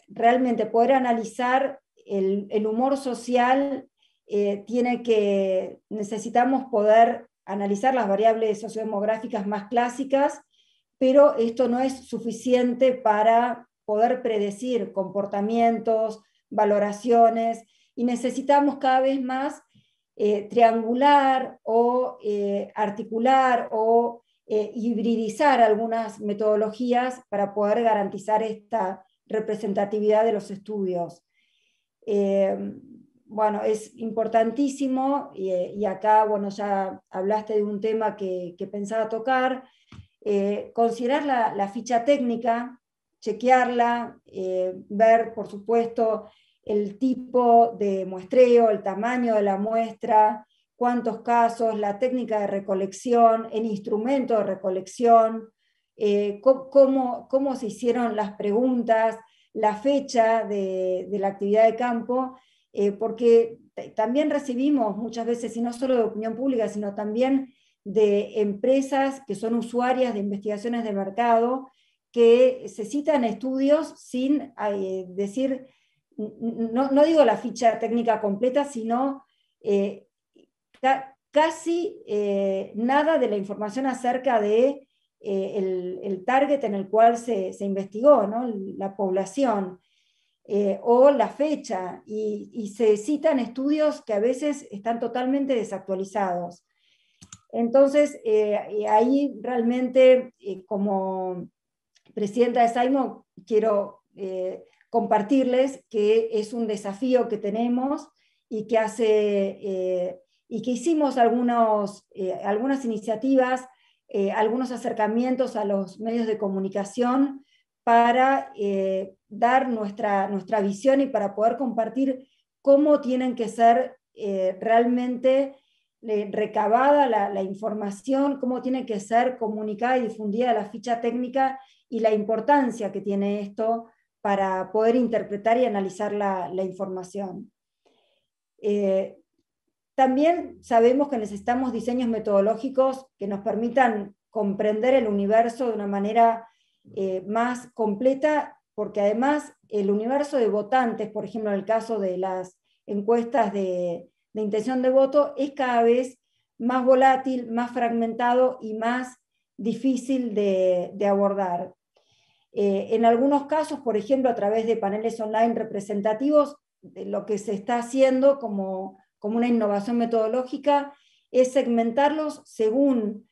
Realmente poder analizar el humor social, necesitamos poder analizar las variables sociodemográficas más clásicas, pero esto no es suficiente para poder predecir comportamientos, valoraciones, y necesitamos cada vez más triangular o articular o hibridizar algunas metodologías para poder garantizar esta representatividad de los estudios. Bueno, es importantísimo, y acá, bueno, ya hablaste de un tema que pensaba tocar, considerar la ficha técnica, chequearla, ver, por supuesto, el tipo de muestreo, el tamaño de la muestra, cuántos casos, la técnica de recolección, el instrumento de recolección, cómo se hicieron las preguntas, la fecha de la actividad de campo, porque también recibimos muchas veces, y no solo de opinión pública, sino también de empresas que son usuarias de investigaciones de mercado, que se citan estudios sin decir, no digo la ficha técnica completa, sino casi nada de la información acerca de el target en el cual se investigó, ¿no? La población, o la fecha, y se citan estudios que a veces están totalmente desactualizados. Entonces, ahí realmente, como presidenta de SAIMO, quiero compartirles que es un desafío que tenemos y que hicimos algunas iniciativas, algunos acercamientos a los medios de comunicación para dar nuestra visión y para poder compartir cómo tienen que ser realmente recabada la información, cómo tiene que ser comunicada y difundida la ficha técnica y la importancia que tiene esto para poder interpretar y analizar la información. También sabemos que necesitamos diseños metodológicos que nos permitan comprender el universo de una manera más completa, porque además el universo de votantes, por ejemplo en el caso de las encuestas de intención de voto, es cada vez más volátil, más fragmentado y más difícil de abordar. En algunos casos, por ejemplo, a través de paneles online representativos, lo que se está haciendo como una innovación metodológica es segmentarlos según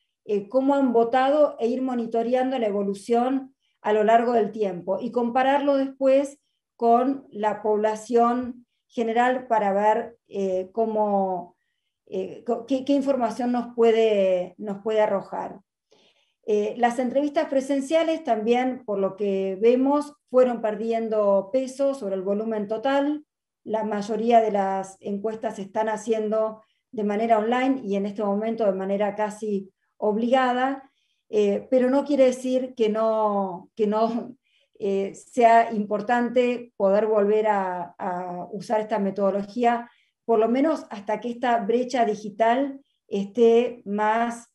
cómo han votado e ir monitoreando la evolución a lo largo del tiempo y compararlo después con la población general para ver qué información nos puede arrojar. Las entrevistas presenciales también, por lo que vemos, fueron perdiendo peso sobre el volumen total. La mayoría de las encuestas se están haciendo de manera online y en este momento de manera casi obligada, pero no quiere decir que no sea importante poder volver a usar esta metodología, por lo menos hasta que esta brecha digital esté más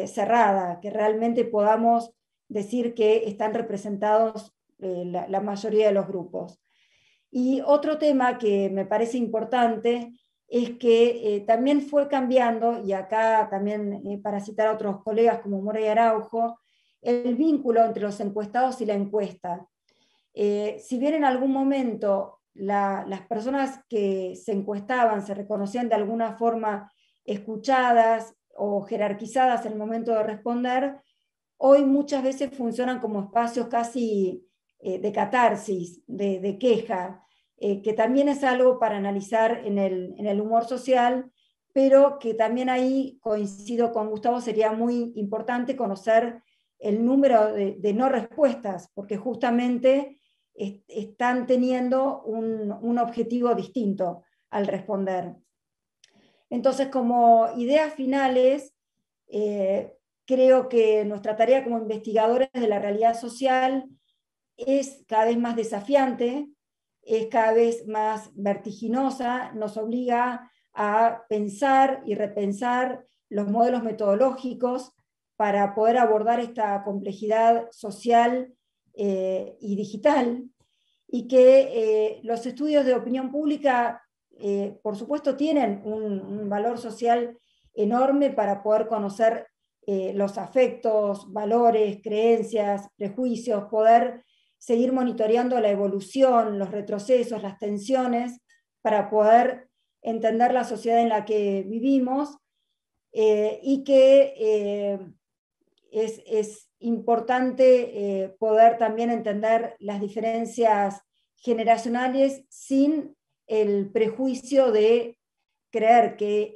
cerrada, que realmente podamos decir que están representados la mayoría de los grupos. Y otro tema que me parece importante es que también fue cambiando, y acá también para citar a otros colegas como Mora y Araujo, el vínculo entre los encuestados y la encuesta. Si bien en algún momento las personas que se encuestaban se reconocían de alguna forma escuchadas o jerarquizadas en el momento de responder, hoy muchas veces funcionan como espacios casi de catarsis, de queja, que también es algo para analizar en el humor social, pero que también ahí coincido con Gustavo, sería muy importante conocer el número de no respuestas, porque justamente están teniendo un objetivo distinto al responder. Entonces, como ideas finales, creo que nuestra tarea como investigadores de la realidad social es cada vez más desafiante, es cada vez más vertiginosa, nos obliga a pensar y repensar los modelos metodológicos para poder abordar esta complejidad social y digital, y que los estudios de opinión pública por supuesto tienen un valor social enorme para poder conocer los afectos, valores, creencias, prejuicios, poder seguir monitoreando la evolución, los retrocesos, las tensiones, para poder entender la sociedad en la que vivimos, y que es importante poder también entender las diferencias generacionales sin el prejuicio de creer que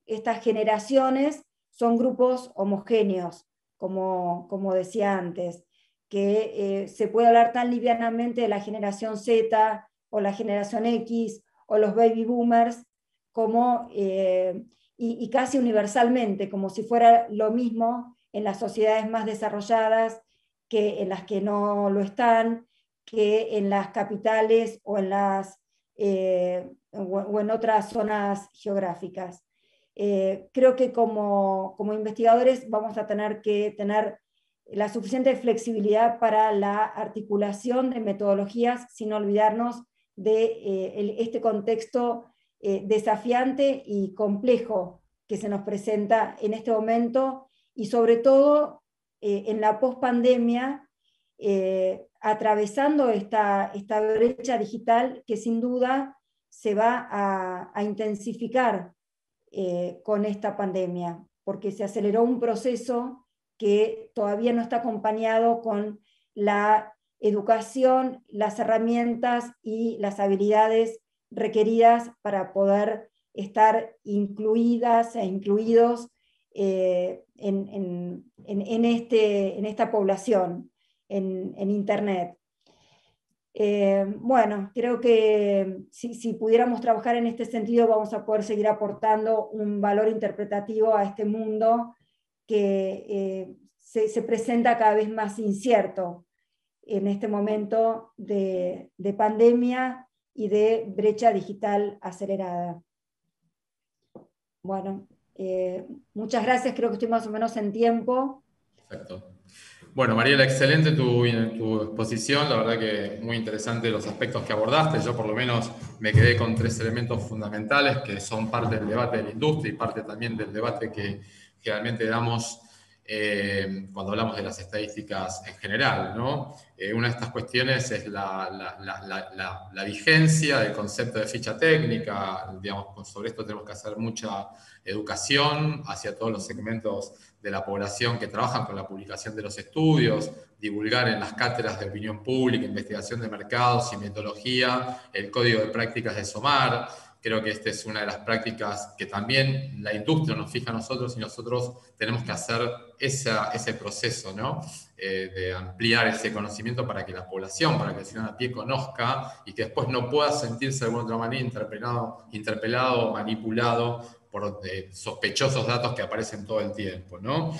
estas generaciones son grupos homogéneos, como decía antes, que se puede hablar tan livianamente de la generación Z o la generación X o los baby boomers y casi universalmente, como si fuera lo mismo en las sociedades más desarrolladas que en las que no lo están, que en las capitales o en otras zonas geográficas. Creo que como investigadores vamos a tener que tener la suficiente flexibilidad para la articulación de metodologías sin olvidarnos de este contexto desafiante y complejo que se nos presenta en este momento, y sobre todo en la pospandemia, atravesando esta brecha digital que sin duda se va a intensificar con esta pandemia, porque se aceleró un proceso que todavía no está acompañado con la educación, las herramientas y las habilidades requeridas para poder estar incluidas e incluidos en esta población, en Internet. Bueno, creo que si pudiéramos trabajar en este sentido vamos a poder seguir aportando un valor interpretativo a este mundo que se presenta cada vez más incierto en este momento de pandemia y de brecha digital acelerada. Bueno, muchas gracias, creo que estoy más o menos en tiempo. Perfecto. Bueno, Mariela, excelente tu exposición, la verdad que muy interesante los aspectos que abordaste. Yo por lo menos me quedé con tres elementos fundamentales que son parte del debate de la industria y parte también del debate que generalmente damos cuando hablamos de las estadísticas en general, ¿no? Una de estas cuestiones es la vigencia del concepto de ficha técnica. Digamos, sobre esto tenemos que hacer mucha educación hacia todos los segmentos de la población que trabajan con la publicación de los estudios, divulgar en las cátedras de opinión pública, investigación de mercados y metodología, el código de prácticas de SOMAR. Creo que esta es una de las prácticas que también la industria nos fija a nosotros y nosotros tenemos que hacer ese proceso, ¿no? De ampliar ese conocimiento para que la población, para que el ciudadano a pie conozca y que después no pueda sentirse de alguna otra manera interpelado, manipulado por sospechosos datos que aparecen todo el tiempo, ¿no?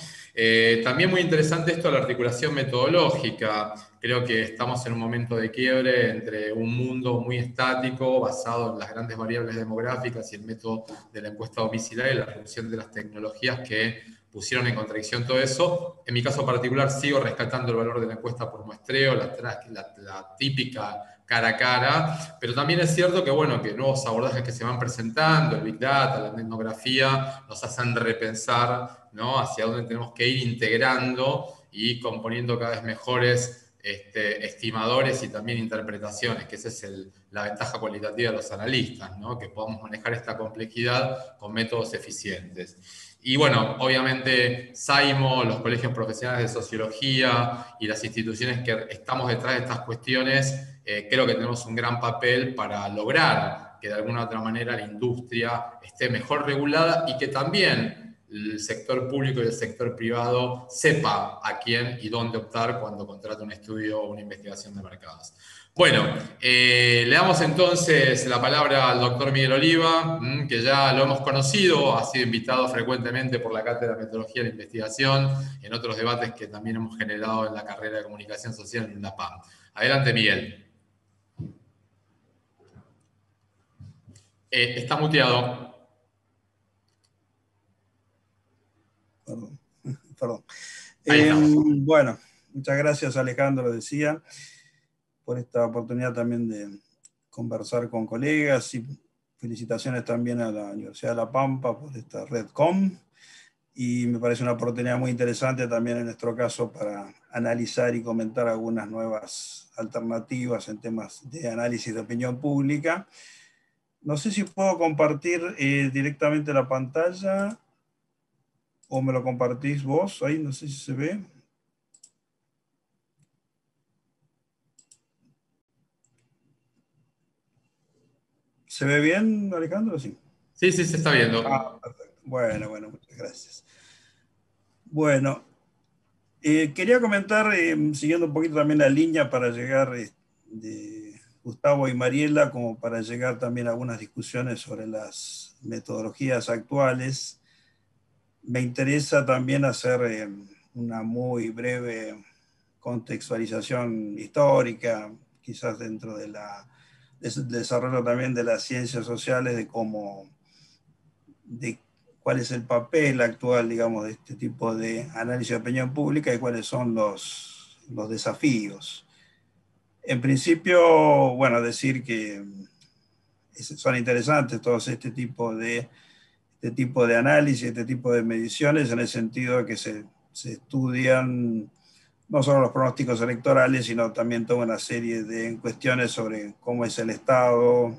También muy interesante esto de la articulación metodológica. Creo que estamos en un momento de quiebre entre un mundo muy estático, basado en las grandes variables demográficas y el método de la encuesta domiciliaria y la reducción de las tecnologías que pusieron en contradicción todo eso. En mi caso particular sigo rescatando el valor de la encuesta por muestreo, la típica cara a cara, pero también es cierto que, bueno, que nuevos abordajes que se van presentando, el Big Data, la etnografía, nos hacen repensar, ¿no?, hacia dónde tenemos que ir integrando y componiendo cada vez mejores estimadores y también interpretaciones, que esa es la ventaja cualitativa de los analistas, ¿no?, que podamos manejar esta complejidad con métodos eficientes. Y bueno, obviamente SAIMO, los colegios profesionales de sociología y las instituciones que estamos detrás de estas cuestiones, creo que tenemos un gran papel para lograr que de alguna u otra manera la industria esté mejor regulada y que también el sector público y el sector privado sepa a quién y dónde optar cuando contrata un estudio o una investigación de mercados. Bueno, le damos entonces la palabra al doctor Miguel Oliva, que ya lo hemos conocido, ha sido invitado frecuentemente por la Cátedra de Metodología de la Investigación en otros debates que también hemos generado en la carrera de Comunicación Social en la PAM. Adelante, Miguel. Está muteado. Perdón. Ahí estamos. Bueno, muchas gracias, Alejandro, decía, por esta oportunidad también de conversar con colegas, y felicitaciones también a la Universidad de La Pampa por esta RedCom, y me parece una oportunidad muy interesante también en nuestro caso para analizar y comentar algunas nuevas alternativas en temas de análisis de opinión pública. No sé si puedo compartir directamente la pantalla o me lo compartís vos, ahí no sé si se ve. ¿Se ve bien, Alejandro? Sí. Sí, se está viendo. Perfecto. Bueno, muchas gracias. Bueno, quería comentar, siguiendo un poquito también la línea para llegar de Gustavo y Mariela, como para llegar también a algunas discusiones sobre las metodologías actuales. Me interesa también hacer una muy breve contextualización histórica, quizás dentro del desarrollo también de las ciencias sociales, de cuál es el papel actual, digamos, de este tipo de análisis de opinión pública y cuáles son los desafíos. En principio, bueno, decir que son interesantes todos este tipo de análisis, este tipo de mediciones, en el sentido de que se estudian no solo los pronósticos electorales, sino también toda una serie de cuestiones sobre cómo es el Estado,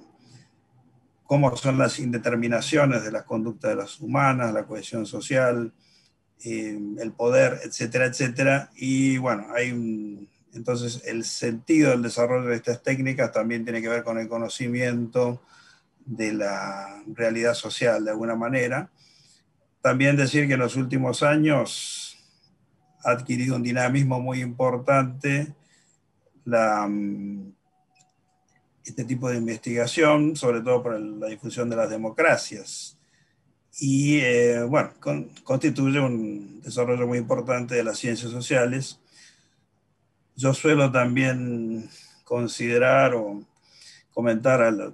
cómo son las indeterminaciones de las conductas de las humanas, la cohesión social, el poder, etcétera, etcétera. Y bueno, entonces el sentido del desarrollo de estas técnicas también tiene que ver con el conocimiento de la realidad social de alguna manera. También decir que en los últimos años ha adquirido un dinamismo muy importante este tipo de investigación, sobre todo por la difusión de las democracias. Y bueno, constituye un desarrollo muy importante de las ciencias sociales. Yo suelo también considerar o comentar a los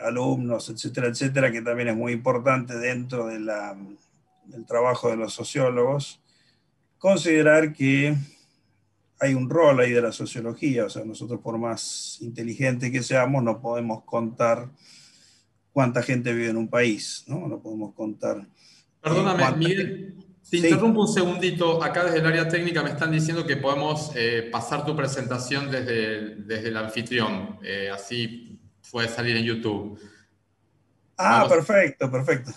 alumnos, etcétera, etcétera, que también es muy importante dentro del trabajo de los sociólogos, considerar que hay un rol ahí de la sociología, o sea, nosotros por más inteligentes que seamos, no podemos contar cuánta gente vive en un país, ¿no? No podemos contar Perdóname, cuánta gente. Miguel, te Sí. interrumpo un segundito. Acá desde el área técnica me están diciendo que podemos pasar tu presentación desde el anfitrión. Así puede salir en YouTube. Ah, Vamos perfecto, perfecto.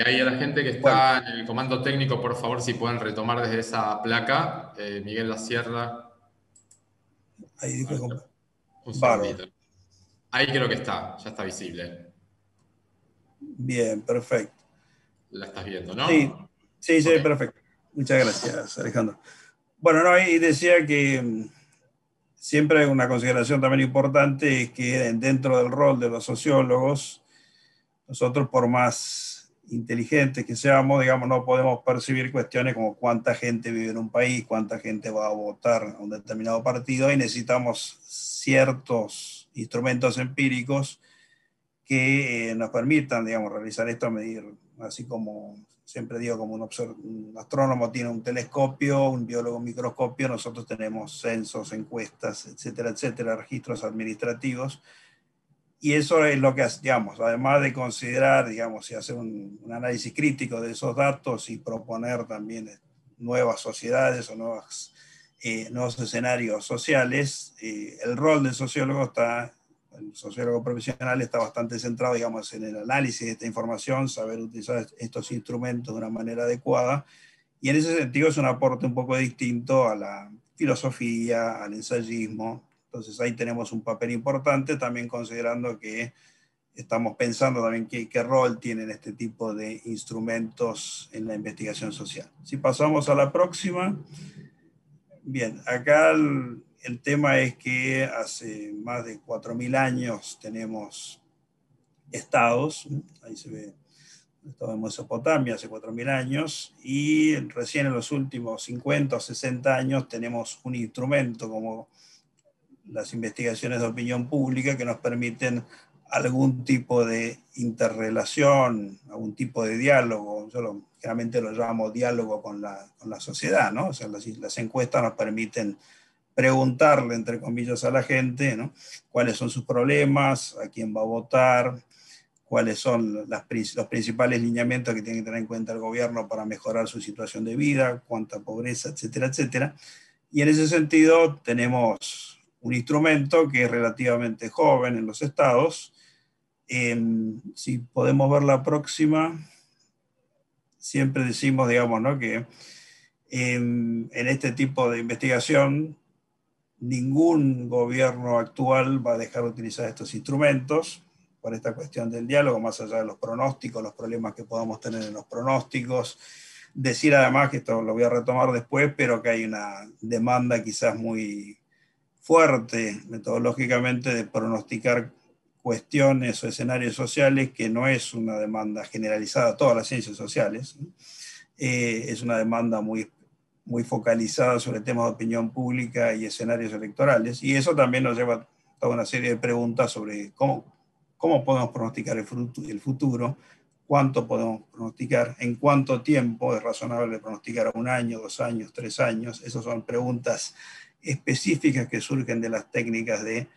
ahí a la gente que Bueno, está en el comando técnico, por favor, si pueden retomar desde esa placa. Miguel La Sierra. ahí A dijo, ver, un bárbaro. segundito. Ahí creo que está, ya está visible. Bien, perfecto. La estás viendo, Sí, ¿no? sí, Ok. sí, perfecto. Muchas gracias, Alejandro. Bueno, no, y decía que siempre una consideración también importante es que dentro del rol de los sociólogos, nosotros por más inteligentes que seamos, digamos, no podemos percibir cuestiones como cuánta gente vive en un país, cuánta gente va a votar a un determinado partido, y necesitamos ciertos instrumentos empíricos que nos permitan, digamos, realizar esto, medir, así como siempre digo, como un astrónomo tiene un telescopio, un biólogo un microscopio, nosotros tenemos censos, encuestas, etcétera, registros administrativos, y eso es lo que, digamos, además de considerar, digamos, y hacer un análisis crítico de esos datos y proponer también nuevas sociedades o nuevos escenarios sociales, el rol del sociólogo está, el sociólogo profesional está bastante centrado, digamos, en el análisis de esta información, saber utilizar estos instrumentos de una manera adecuada, y en ese sentido es un aporte un poco distinto a la filosofía, al ensayismo. Entonces ahí tenemos un papel importante, también considerando que estamos pensando también qué rol tienen este tipo de instrumentos en la investigación social. Si pasamos a la próxima. Bien, acá el tema es que hace más de 4.000 años tenemos estados, ahí se ve el estado de Mesopotamia hace 4.000 años, y recién en los últimos 50 o 60 años tenemos un instrumento como las investigaciones de opinión pública que nos permiten algún tipo de interrelación, algún tipo de diálogo. Generalmente lo llamo diálogo con la sociedad, ¿no? O sea, las encuestas nos permiten preguntarle, entre comillas, a la gente, ¿no? Cuáles son sus problemas, a quién va a votar, cuáles son los principales lineamientos que tiene que tener en cuenta el gobierno para mejorar su situación de vida, cuánta pobreza, etcétera. Y en ese sentido tenemos un instrumento que es relativamente joven en los estados. Si podemos ver la próxima, siempre decimos, digamos, ¿no?, que en este tipo de investigación ningún gobierno actual va a dejar de utilizar estos instrumentos por esta cuestión del diálogo, más allá de los pronósticos, los problemas que podamos tener en los pronósticos. Decir además, que esto lo voy a retomar después, pero que hay una demanda quizás muy fuerte metodológicamente de pronosticar cuestiones o escenarios sociales, que no es una demanda generalizada a todas las ciencias sociales, es una demanda muy focalizada sobre temas de opinión pública y escenarios electorales, y eso también nos lleva a toda una serie de preguntas sobre cómo podemos pronosticar el futuro, cuánto podemos pronosticar, en cuánto tiempo es razonable pronosticar, 1 año, 2 años, 3 años. Esas son preguntas específicas que surgen de las técnicas de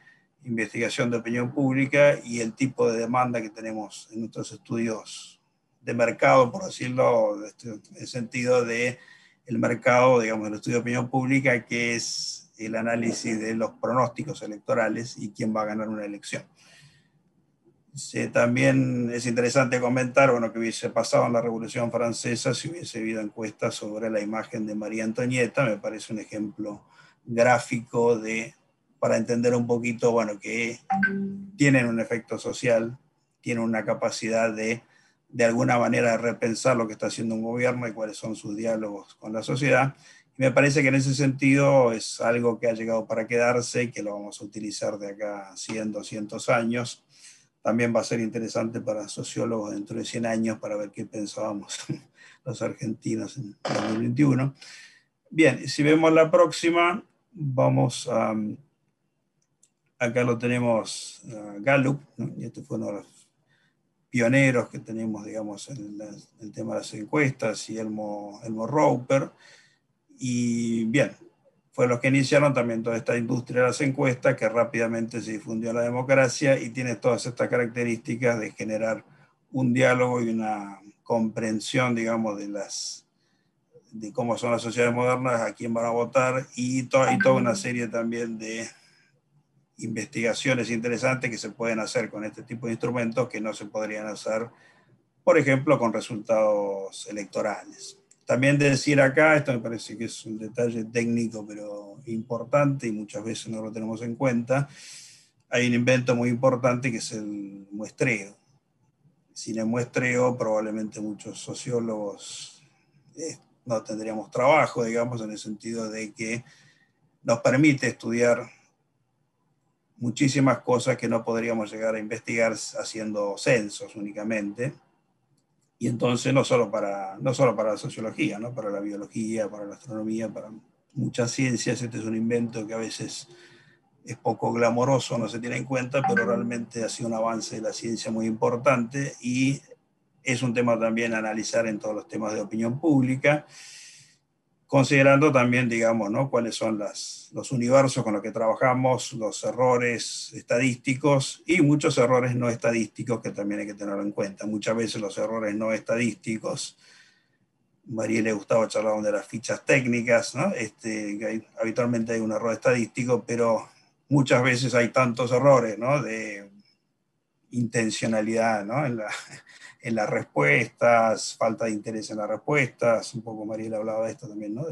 investigación de opinión pública y el tipo de demanda que tenemos en nuestros estudios de mercado, por decirlo, en el sentido de el mercado, digamos, del estudio de opinión pública, que es el análisis de los pronósticos electorales y quién va a ganar una elección. También es interesante comentar, bueno, que hubiese pasado en la Revolución Francesa si hubiese habido encuestas sobre la imagen de María Antonieta. Me parece un ejemplo gráfico para entender un poquito, bueno, que tienen un efecto social, tienen una capacidad de alguna manera de repensar lo que está haciendo un gobierno y cuáles son sus diálogos con la sociedad. Y me parece que en ese sentido es algo que ha llegado para quedarse y que lo vamos a utilizar de acá a 100, 200 años. También va a ser interesante para sociólogos dentro de 100 años para ver qué pensábamos los argentinos en 2021. Bien, si vemos la próxima, vamos a... Acá lo tenemos Gallup, ¿no? Y este fue uno de los pioneros que tenemos, digamos, en el tema de las encuestas, y Elmo Roper. Y bien, fue los que iniciaron también toda esta industria de las encuestas, que rápidamente se difundió en la democracia y tiene todas estas características de generar un diálogo y una comprensión, digamos, de cómo son las sociedades modernas, a quién van a votar, y toda una serie también de investigaciones interesantes que se pueden hacer con este tipo de instrumentos que no se podrían hacer, por ejemplo, con resultados electorales. También decir acá, esto me parece que es un detalle técnico pero importante y muchas veces no lo tenemos en cuenta, hay un invento muy importante que es el muestreo. Sin el muestreo probablemente muchos sociólogos no tendríamos trabajo, digamos, en el sentido de que nos permite estudiar muchísimas cosas que no podríamos llegar a investigar haciendo censos únicamente. Y entonces no solo para la sociología, ¿no? Para la biología, para la astronomía, para muchas ciencias, este es un invento que a veces es poco glamoroso, no se tiene en cuenta, pero realmente ha sido un avance de la ciencia muy importante y es un tema también a analizar en todos los temas de opinión pública, considerando también, digamos, ¿no? Cuáles son los universos con los que trabajamos, los errores estadísticos y muchos errores no estadísticos que también hay que tenerlo en cuenta. Muchas veces los errores no estadísticos, Mariela y Gustavo charlaban de las fichas técnicas, ¿no? Habitualmente hay un error estadístico, pero muchas veces hay tantos errores, ¿no? De intencionalidad, ¿no? En las respuestas, falta de interés en las respuestas, un poco Mariela hablaba de esto también, ¿no?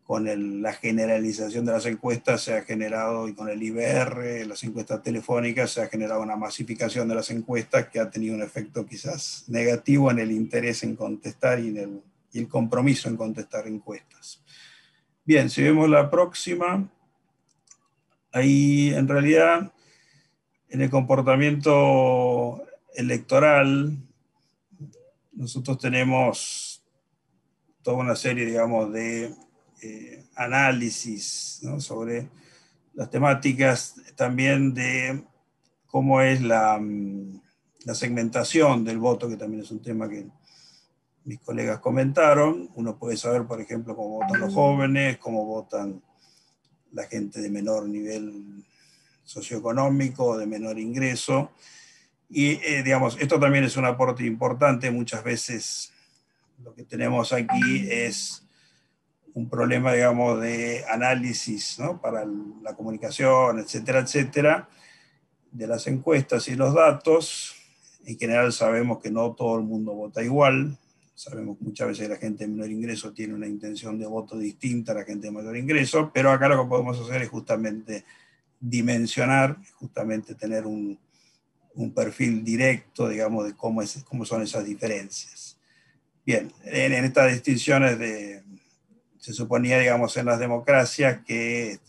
Con la generalización de las encuestas se ha generado, y con el IBR, las encuestas telefónicas, se ha generado una masificación de las encuestas que ha tenido un efecto quizás negativo en el interés en contestar y el compromiso en contestar encuestas. Bien, si vemos la próxima, ahí en realidad en el comportamiento electoral nosotros tenemos toda una serie, digamos, de análisis, ¿no? Sobre las temáticas, también de cómo es la segmentación del voto, que también es un tema que mis colegas comentaron. Uno puede saber, por ejemplo, cómo votan los jóvenes, cómo votan la gente de menor nivel socioeconómico, de menor ingreso. Y, digamos, esto también es un aporte importante. Muchas veces lo que tenemos aquí es un problema, digamos, de análisis, ¿no? Para la comunicación, etcétera, etcétera, de las encuestas y los datos. En general sabemos que no todo el mundo vota igual. Sabemos que muchas veces la gente de menor ingreso tiene una intención de voto distinta a la gente de mayor ingreso, pero acá lo que podemos hacer es justamente dimensionar, justamente tener un perfil directo, digamos, de cómo son esas diferencias. Bien, en estas distinciones se suponía, digamos, en las democracias que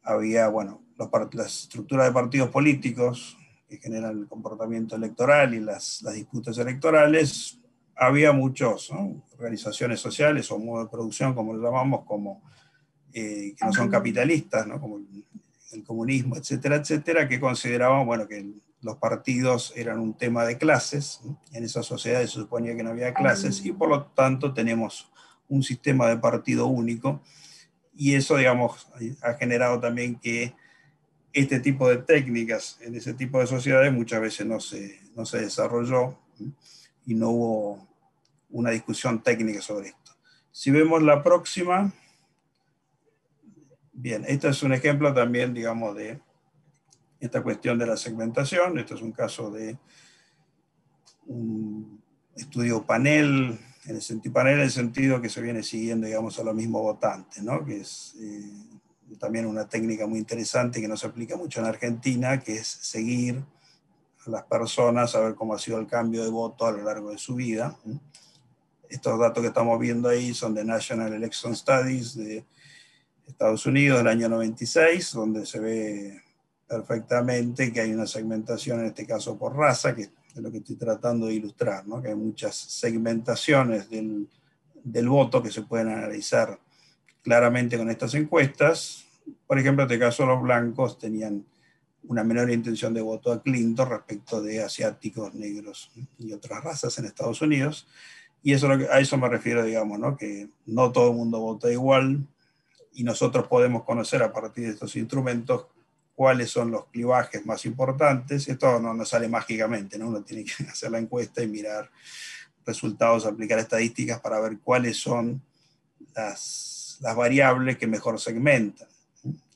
había, bueno, la estructura de partidos políticos que generan el comportamiento electoral y las disputas electorales. Había muchos, ¿no? Organizaciones sociales o modos de producción, como lo llamamos, que no son capitalistas, ¿no? Como el comunismo, etcétera, etcétera, que consideraban, bueno, que los partidos eran un tema de clases. En esas sociedades se suponía que no había clases y por lo tanto tenemos un sistema de partido único, y eso, digamos, ha generado también que este tipo de técnicas en ese tipo de sociedades muchas veces no se desarrolló y no hubo una discusión técnica sobre esto. Si vemos la próxima, bien, este es un ejemplo también, digamos, de esta cuestión de la segmentación. Esto es un caso de un estudio panel, en el sentido que se viene siguiendo, digamos, a los mismos votantes, ¿no? Que es también una técnica muy interesante que no se aplica mucho en Argentina, que es seguir a las personas, a ver cómo ha sido el cambio de voto a lo largo de su vida. Estos datos que estamos viendo ahí son de National Election Studies de Estados Unidos del año 96, donde se ve perfectamente que hay una segmentación, en este caso por raza, que es lo que estoy tratando de ilustrar, ¿no? Que hay muchas segmentaciones del voto que se pueden analizar claramente con estas encuestas. Por ejemplo, en este caso los blancos tenían una menor intención de voto a Clinton respecto de asiáticos, negros y otras razas en Estados Unidos. Y eso, a eso me refiero, digamos, ¿no? Que no todo el mundo vota igual y nosotros podemos conocer a partir de estos instrumentos cuáles son los clivajes más importantes. Esto no nos sale mágicamente, ¿no? Uno tiene que hacer la encuesta y mirar resultados, aplicar estadísticas para ver cuáles son las variables que mejor segmentan.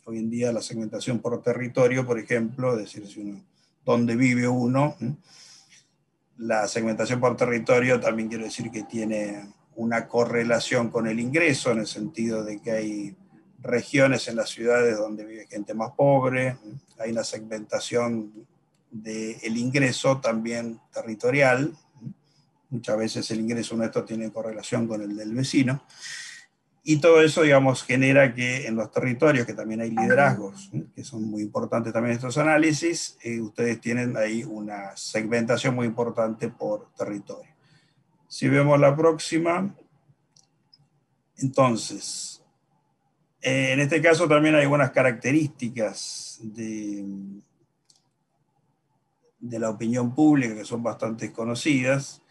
Hoy en día la segmentación por territorio, por ejemplo, es decir, si uno, dónde vive uno, la segmentación por territorio también quiere decir que tiene una correlación con el ingreso, en el sentido de que hay regiones en las ciudades donde vive gente más pobre, hay una segmentación del ingreso también territorial, muchas veces el ingreso nuestro tiene correlación con el del vecino, y todo eso, digamos, genera que en los territorios, que también hay liderazgos, que son muy importantes también estos análisis, ustedes tienen ahí una segmentación muy importante por territorio. Si vemos la próxima, entonces, en este caso también hay algunas características de la opinión pública que son bastante conocidas.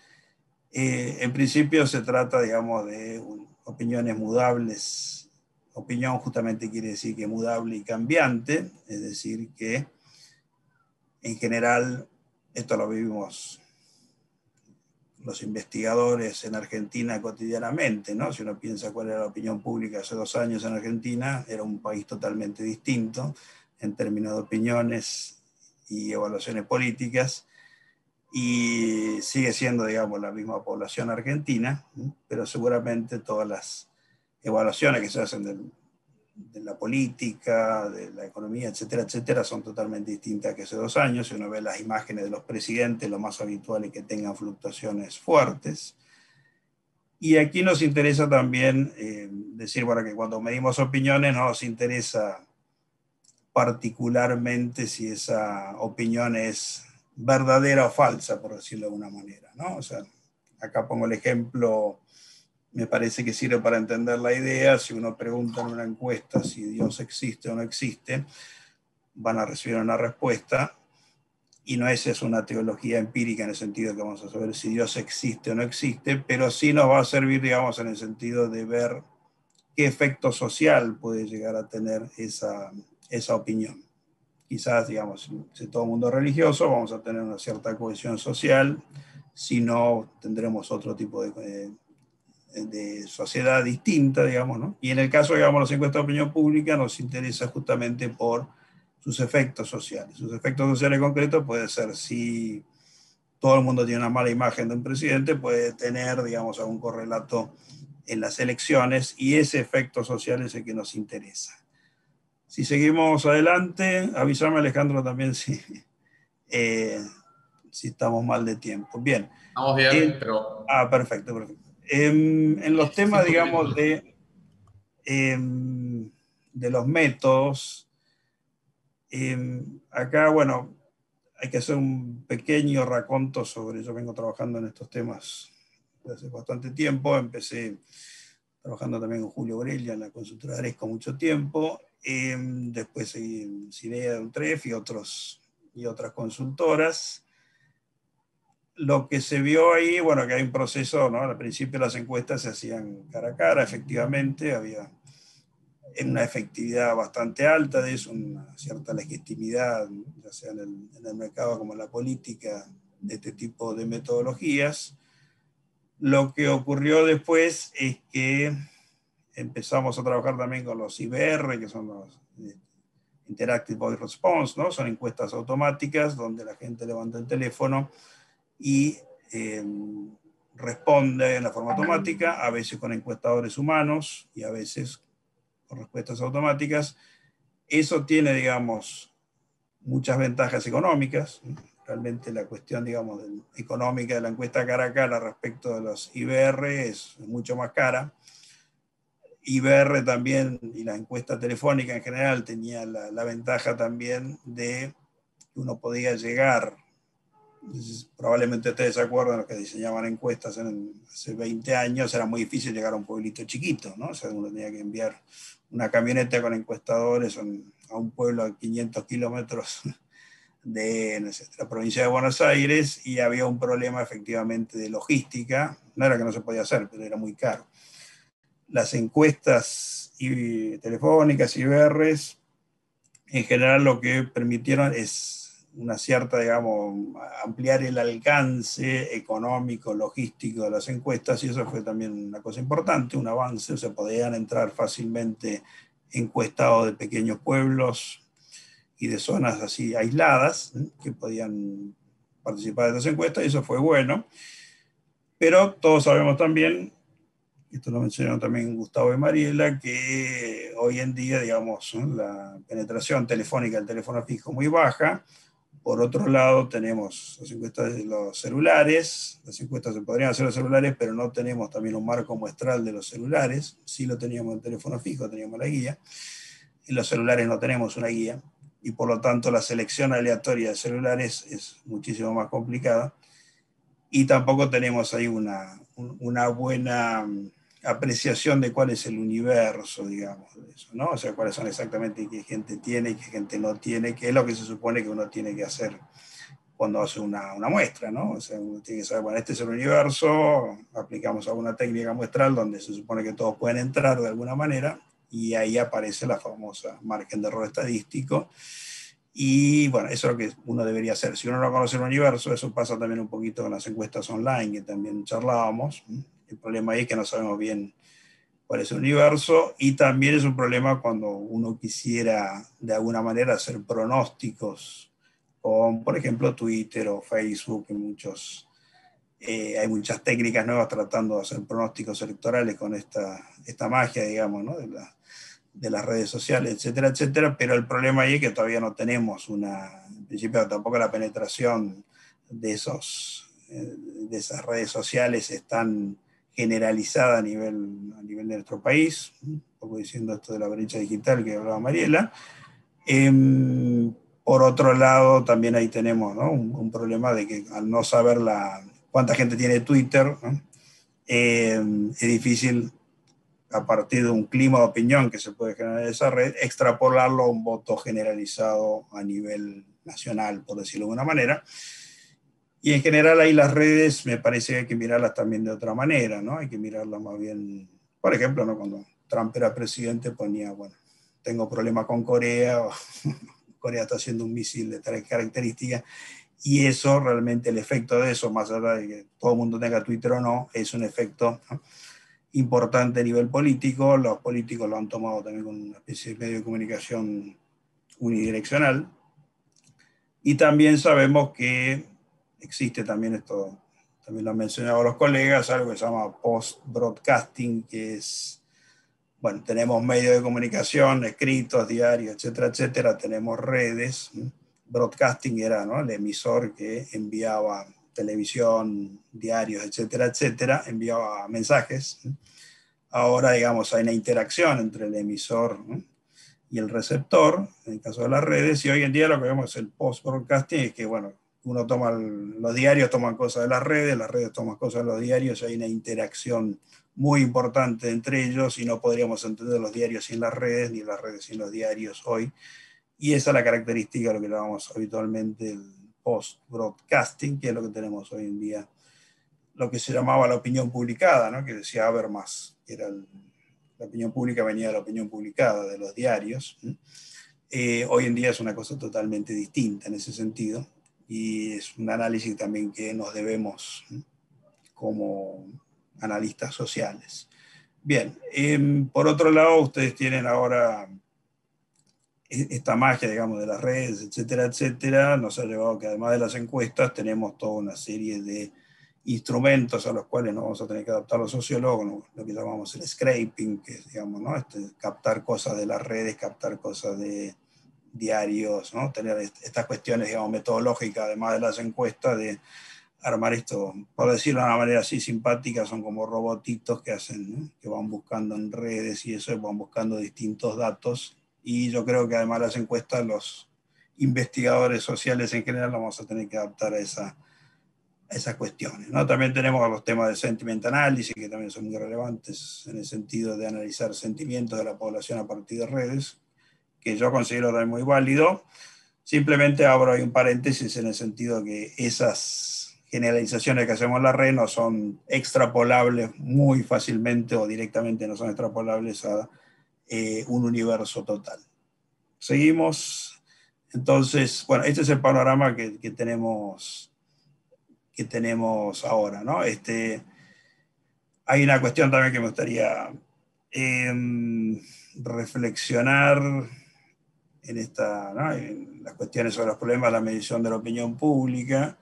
En principio se trata, digamos, de opiniones mudables. Opinión justamente quiere decir que mudable y cambiante, es decir, que en general, esto lo vivimos los investigadores en Argentina cotidianamente, ¿no? Si uno piensa cuál era la opinión pública hace 2 años en Argentina, era un país totalmente distinto en términos de opiniones y evaluaciones políticas, y sigue siendo, digamos, la misma población argentina, pero seguramente todas las evaluaciones que se hacen de la política, de la economía, etcétera, etcétera, son totalmente distintas que hace 2 años. Si uno ve las imágenes de los presidentes, lo más habitual es que tengan fluctuaciones fuertes. Y aquí nos interesa también decir, bueno, que cuando medimos opiniones no nos interesa particularmente si esa opinión es verdadera o falsa, por decirlo de alguna manera, ¿no? O sea, acá pongo el ejemplo, me parece que sirve para entender la idea. Si uno pregunta en una encuesta si Dios existe o no existe, van a recibir una respuesta, y no es una teología empírica en el sentido que vamos a saber si Dios existe o no existe, pero sí nos va a servir, digamos, en el sentido de ver qué efecto social puede llegar a tener esa opinión. Quizás, digamos, si todo el mundo es religioso, vamos a tener una cierta cohesión social, si no, tendremos otro tipo de sociedad distinta, digamos, ¿no? Y en el caso, digamos, de las encuestas de opinión pública, nos interesa justamente por sus efectos sociales. Sus efectos sociales concretos puede ser si todo el mundo tiene una mala imagen de un presidente, puede tener, digamos, algún correlato en las elecciones, y ese efecto social es el que nos interesa. Si seguimos adelante, avísame, Alejandro, también si estamos mal de tiempo. Bien. Estamos bien, pero... Perfecto, perfecto. En los temas, 5 digamos, minutos. de los métodos, acá, bueno, hay que hacer un pequeño raconto sobre, yo vengo trabajando en estos temas desde hace bastante tiempo, empecé trabajando también con Julio Borella en la consultora Aresco mucho tiempo, después seguí en Cinea de Untref y otras consultoras. Lo que se vio ahí, bueno, que hay un proceso, ¿no? Al principio las encuestas se hacían cara a cara, efectivamente, había una efectividad bastante alta de eso, una cierta legitimidad, ya sea en el mercado como en la política, de este tipo de metodologías. Lo que ocurrió después es que empezamos a trabajar también con los IBR, que son los Interactive Voice Response, ¿no? Son encuestas automáticas donde la gente levanta el teléfono y responde en la forma automática, a veces con encuestadores humanos y a veces con respuestas automáticas. Eso tiene, digamos, muchas ventajas económicas. Realmente la cuestión, digamos, económica de la encuesta cara a cara respecto de los IBR es mucho más cara. IBR también, y la encuesta telefónica en general, tenía la ventaja también de que uno podía llegar, probablemente ustedes se acuerdan, los que diseñaban encuestas hace 20 años, era muy difícil llegar a un pueblito chiquito, ¿no? O sea, uno tenía que enviar una camioneta con encuestadores a un pueblo a 500 kilómetros de, no sé, la provincia de Buenos Aires, y había un problema efectivamente de logística. No era que no se podía hacer, pero era muy caro. las encuestas telefónicas, IBRs, en general lo que permitieron es una cierta, digamos, ampliar el alcance económico, logístico de las encuestas, y eso fue también una cosa importante, un avance. O sea, podían entrar fácilmente encuestados de pequeños pueblos y de zonas así aisladas, que podían participar de las encuestas, y eso fue bueno. Pero todos sabemos también, esto lo mencionaron también Gustavo y Mariela, que hoy en día, digamos, la penetración telefónica del teléfono fijo muy baja. Por otro lado, tenemos las encuestas de los celulares. Las encuestas se podrían hacer en los celulares, pero no tenemos también un marco muestral de los celulares. Sí lo teníamos en el teléfono fijo, teníamos la guía. En los celulares no tenemos una guía, y por lo tanto la selección aleatoria de celulares es muchísimo más complicada. Y tampoco tenemos ahí una buena apreciación de cuál es el universo, digamos, de eso, ¿no? O sea, cuáles son exactamente qué gente tiene y qué gente no tiene, qué es lo que se supone que uno tiene que hacer cuando hace una muestra, ¿no? O sea, uno tiene que saber, bueno, este es el universo, aplicamos alguna técnica muestral donde se supone que todos pueden entrar de alguna manera, y ahí aparece la famosa margen de error estadístico. Y bueno, eso es lo que uno debería hacer. Si uno no conoce el universo, eso pasa también un poquito con las encuestas online, que también charlábamos. El problema ahí es que no sabemos bien cuál es el universo, y también es un problema cuando uno quisiera de alguna manera hacer pronósticos con, por ejemplo, Twitter o Facebook. Hay muchas técnicas nuevas tratando de hacer pronósticos electorales con esta magia, digamos, ¿no? de las redes sociales, etcétera, etcétera, pero el problema ahí es que todavía no tenemos en principio tampoco la penetración de esas redes sociales es tan generalizada a nivel de nuestro país, un poco diciendo esto de la brecha digital que hablaba Mariela. Por otro lado, también ahí tenemos, ¿no? un problema de que al no saber cuánta gente tiene Twitter, ¿no? Es difícil, a partir de un clima de opinión que se puede generar en esa red, extrapolarlo a un voto generalizado a nivel nacional, por decirlo de alguna manera. Y en general ahí las redes me parece que hay que mirarlas también de otra manera, ¿no? Hay que mirarlas más bien, por ejemplo, ¿no? Cuando Trump era presidente ponía, bueno, tengo problemas con Corea, o Corea está haciendo un misil de tales características, y eso realmente, el efecto de eso, más allá de que todo el mundo tenga Twitter o no, es un efecto, ¿no?, importante a nivel político. Los políticos lo han tomado también con una especie de medio de comunicación unidireccional. Y también sabemos que existe también esto, también lo han mencionado los colegas, algo que se llama post-broadcasting, que es, bueno, tenemos medios de comunicación, escritos, diarios, etcétera, etcétera, tenemos redes. Broadcasting era, ¿no?, el emisor que enviaba televisión, diarios, etcétera, etcétera, enviaba mensajes. Ahora, digamos, hay una interacción entre el emisor, ¿no?, y el receptor, en el caso de las redes, y hoy en día lo que vemos es el post-broadcasting, es que, bueno, uno toma, los diarios toman cosas de las redes toman cosas de los diarios, hay una interacción muy importante entre ellos, y no podríamos entender los diarios sin las redes, ni las redes sin los diarios hoy, y esa es la característica de lo que llamamos habitualmente el post-broadcasting, que es lo que tenemos hoy en día, lo que se llamaba la opinión publicada, ¿no?, que decía Habermas, que era la opinión pública venía de la opinión publicada, de los diarios. Hoy en día es una cosa totalmente distinta en ese sentido, y es un análisis también que nos debemos como analistas sociales. Bien, por otro lado, ustedes tienen ahora esta magia, digamos, de las redes, etcétera, etcétera, nos ha llevado que además de las encuestas tenemos toda una serie de instrumentos a los cuales nos vamos a tener que adaptar los sociólogos, lo que llamamos el scraping, que es, digamos, ¿no?, captar cosas de las redes, captar cosas de diarios, ¿no?, tener estas cuestiones, digamos, metodológicas, además de las encuestas, de armar esto, por decirlo de una manera así simpática, son como robotitos que hacen, ¿no?, que van buscando en redes y eso, van buscando distintos datos. Y yo creo que además de las encuestas, los investigadores sociales en general vamos a tener que adaptar a esas cuestiones, ¿no? También tenemos los temas de sentiment analysis, que también son muy relevantes en el sentido de analizar sentimientos de la población a partir de redes, que yo considero también muy válido. Simplemente abro ahí un paréntesis en el sentido que esas generalizaciones que hacemos en la red no son extrapolables muy fácilmente o directamente no son extrapolables a un universo total. Seguimos. Entonces, bueno, este es el panorama que tenemos ahora, ¿no? Hay una cuestión también que me gustaría reflexionar ¿no? En las cuestiones sobre los problemas de la medición de la opinión pública.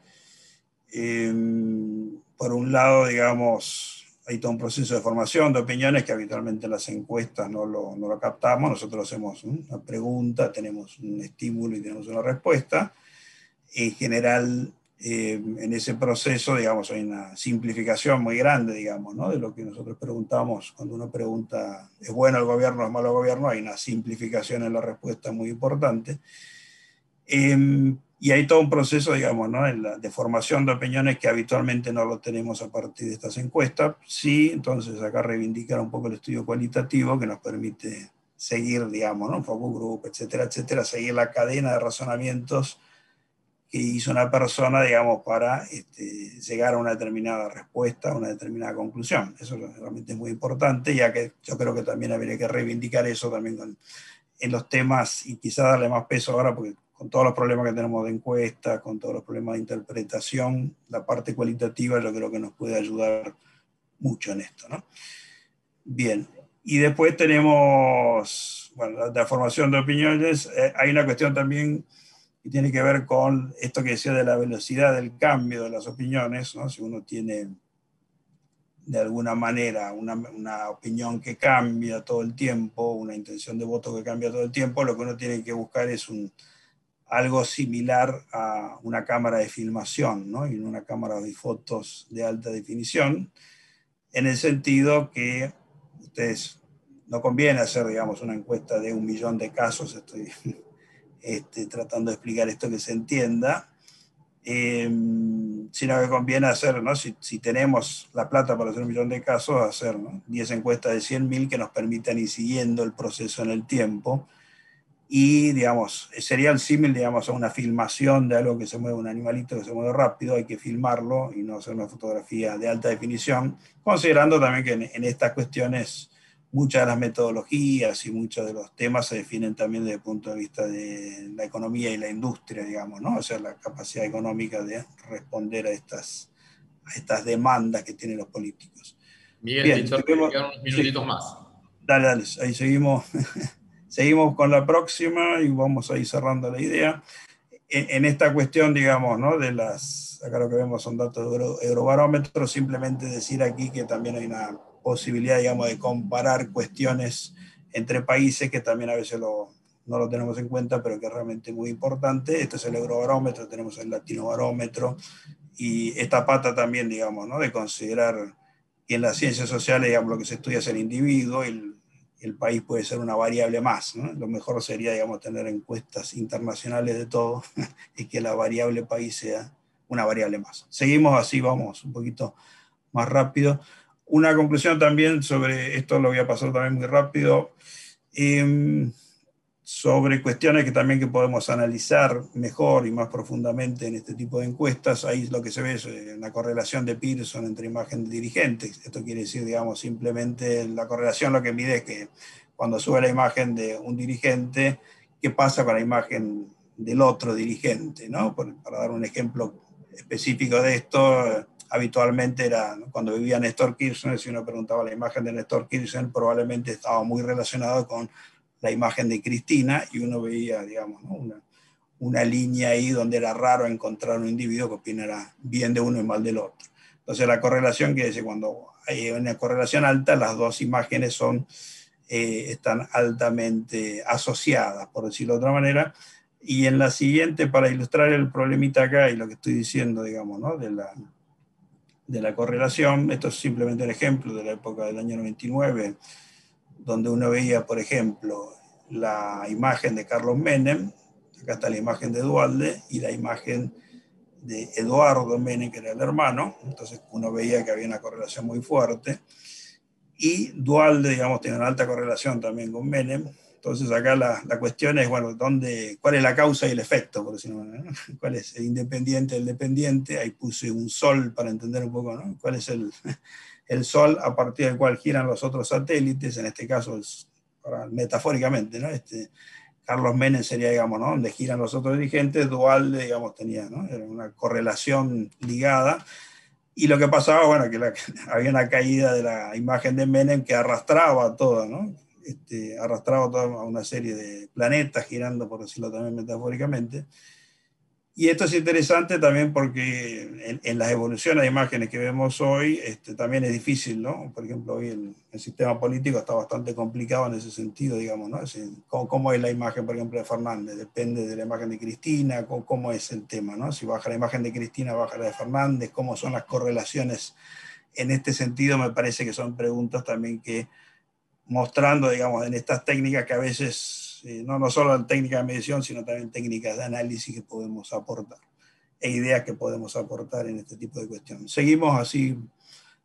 Por un lado, digamos, hay todo un proceso de formación de opiniones que habitualmente en las encuestas no lo captamos. Nosotros hacemos una pregunta, tenemos un estímulo y tenemos una respuesta. En general, en ese proceso, digamos, hay una simplificación muy grande, digamos, ¿no? De lo que nosotros preguntamos. Cuando uno pregunta, ¿es bueno el gobierno o es malo el gobierno? Hay una simplificación en la respuesta muy importante. Y hay todo un proceso, digamos, ¿no? De formación de opiniones que habitualmente no lo tenemos a partir de estas encuestas. Sí, entonces acá reivindicar un poco el estudio cualitativo que nos permite seguir, digamos, ¿no? Un focus group, etcétera, etcétera, seguir la cadena de razonamientos que hizo una persona, digamos, para llegar a una determinada respuesta, a una determinada conclusión. Eso realmente es muy importante, ya que yo creo que también habría que reivindicar eso también en los temas y quizá darle más peso ahora, porque con todos los problemas que tenemos de encuesta, con todos los problemas de interpretación, la parte cualitativa yo creo que nos puede ayudar mucho en esto, ¿no? Bien, y después tenemos, bueno, la formación de opiniones. Hay una cuestión también que tiene que ver con esto que decía de la velocidad del cambio de las opiniones, ¿no? Si uno tiene de alguna manera una opinión que cambia todo el tiempo, una intención de voto que cambia todo el tiempo, lo que uno tiene que buscar es algo similar a una cámara de filmación, ¿no? Y una cámara de fotos de alta definición, en el sentido que ustedes no conviene hacer, digamos, una encuesta de 1 millón de casos. Estoy tratando de explicar esto que se entienda, sino que conviene hacer, ¿no? Si tenemos la plata para hacer 1 millón de casos, hacer, ¿no? 10 encuestas de 100.000 que nos permitan ir siguiendo el proceso en el tiempo. Y, digamos, sería el símil, digamos, a una filmación de algo que se mueve, un animalito que se mueve rápido. Hay que filmarlo y no hacer una fotografía de alta definición, considerando también que en estas cuestiones muchas de las metodologías y muchos de los temas se definen también desde el punto de vista de la economía y la industria, digamos, ¿no? O sea, la capacidad económica de responder a estas demandas que tienen los políticos. Miguel, Bien, te interrumpo, quedan unos sí, minutitos más. dale, ahí seguimos. Seguimos con la próxima y vamos a ir cerrando la idea. En esta cuestión, digamos, ¿no? Acá lo que vemos son datos de Eurobarómetro, simplemente decir aquí que también hay una posibilidad, digamos, de comparar cuestiones entre países que también a veces no lo tenemos en cuenta, pero que es realmente muy importante. Este es el Eurobarómetro, tenemos el Latinobarómetro y esta pata también, digamos, ¿no? De considerar que en las ciencias sociales, digamos, lo que se estudia es el individuo y el país puede ser una variable más, ¿no? Lo mejor sería, digamos, tener encuestas internacionales de todo y que la variable país sea una variable más. Seguimos así, vamos un poquito más rápido. Una conclusión también sobre esto, lo voy a pasar también muy rápido, sobre cuestiones que también que podemos analizar mejor y más profundamente en este tipo de encuestas. Ahí lo que se ve es una correlación de Pearson entre imagen de dirigentes. Esto quiere decir, digamos, simplemente la correlación lo que mide es que cuando sube la imagen de un dirigente, ¿qué pasa con la imagen del otro dirigente, ¿no? Para dar un ejemplo específico de esto, habitualmente era, ¿no? Cuando vivía Néstor Kirchner, si uno preguntaba la imagen de Néstor Kirchner, probablemente estaba muy relacionado con la imagen de Cristina, y uno veía, digamos, ¿no? una línea ahí donde era raro encontrar un individuo que opinara bien de uno y mal del otro. Entonces la correlación que dice, cuando hay una correlación alta, las dos imágenes están altamente asociadas, por decirlo de otra manera. Y en la siguiente, para ilustrar el problemita acá y lo que estoy diciendo, digamos, ¿no? de la correlación, esto es simplemente un ejemplo de la época del año 99, donde uno veía, por ejemplo, la imagen de Carlos Menem, acá está la imagen de Duhalde, y la imagen de Eduardo Menem, que era el hermano. Entonces uno veía que había una correlación muy fuerte. Y Duhalde, digamos, tiene una alta correlación también con Menem, Entonces acá la cuestión es, bueno, ¿cuál es la causa y el efecto? Por decirlo, ¿no? ¿Cuál es el independiente del dependiente? Ahí puse un sol para entender un poco, ¿no? ¿Cuál es el sol a partir del cual giran los otros satélites? En este caso, metafóricamente, ¿no? Carlos Menem sería, digamos, ¿no? Donde giran los otros dirigentes, Duhalde, digamos, tenía, ¿no? Era una correlación ligada. Y lo que pasaba, bueno, que había una caída de la imagen de Menem que arrastraba todo, ¿no? Arrastraba toda una serie de planetas girando, por decirlo también metafóricamente. Y esto es interesante también porque en las evoluciones de imágenes que vemos hoy también es difícil, ¿no? Por ejemplo, hoy el sistema político está bastante complicado en ese sentido, digamos, ¿no? ¿Cómo es la imagen, por ejemplo, de Fernández? Depende de la imagen de Cristina, cómo es el tema, ¿no? Si baja la imagen de Cristina, baja la de Fernández, cómo son las correlaciones en este sentido. Me parece que son preguntas también que mostrando, digamos, en estas técnicas que a veces, no solo técnicas de medición, sino también técnicas de análisis que podemos aportar, e ideas que podemos aportar en este tipo de cuestiones. Seguimos así,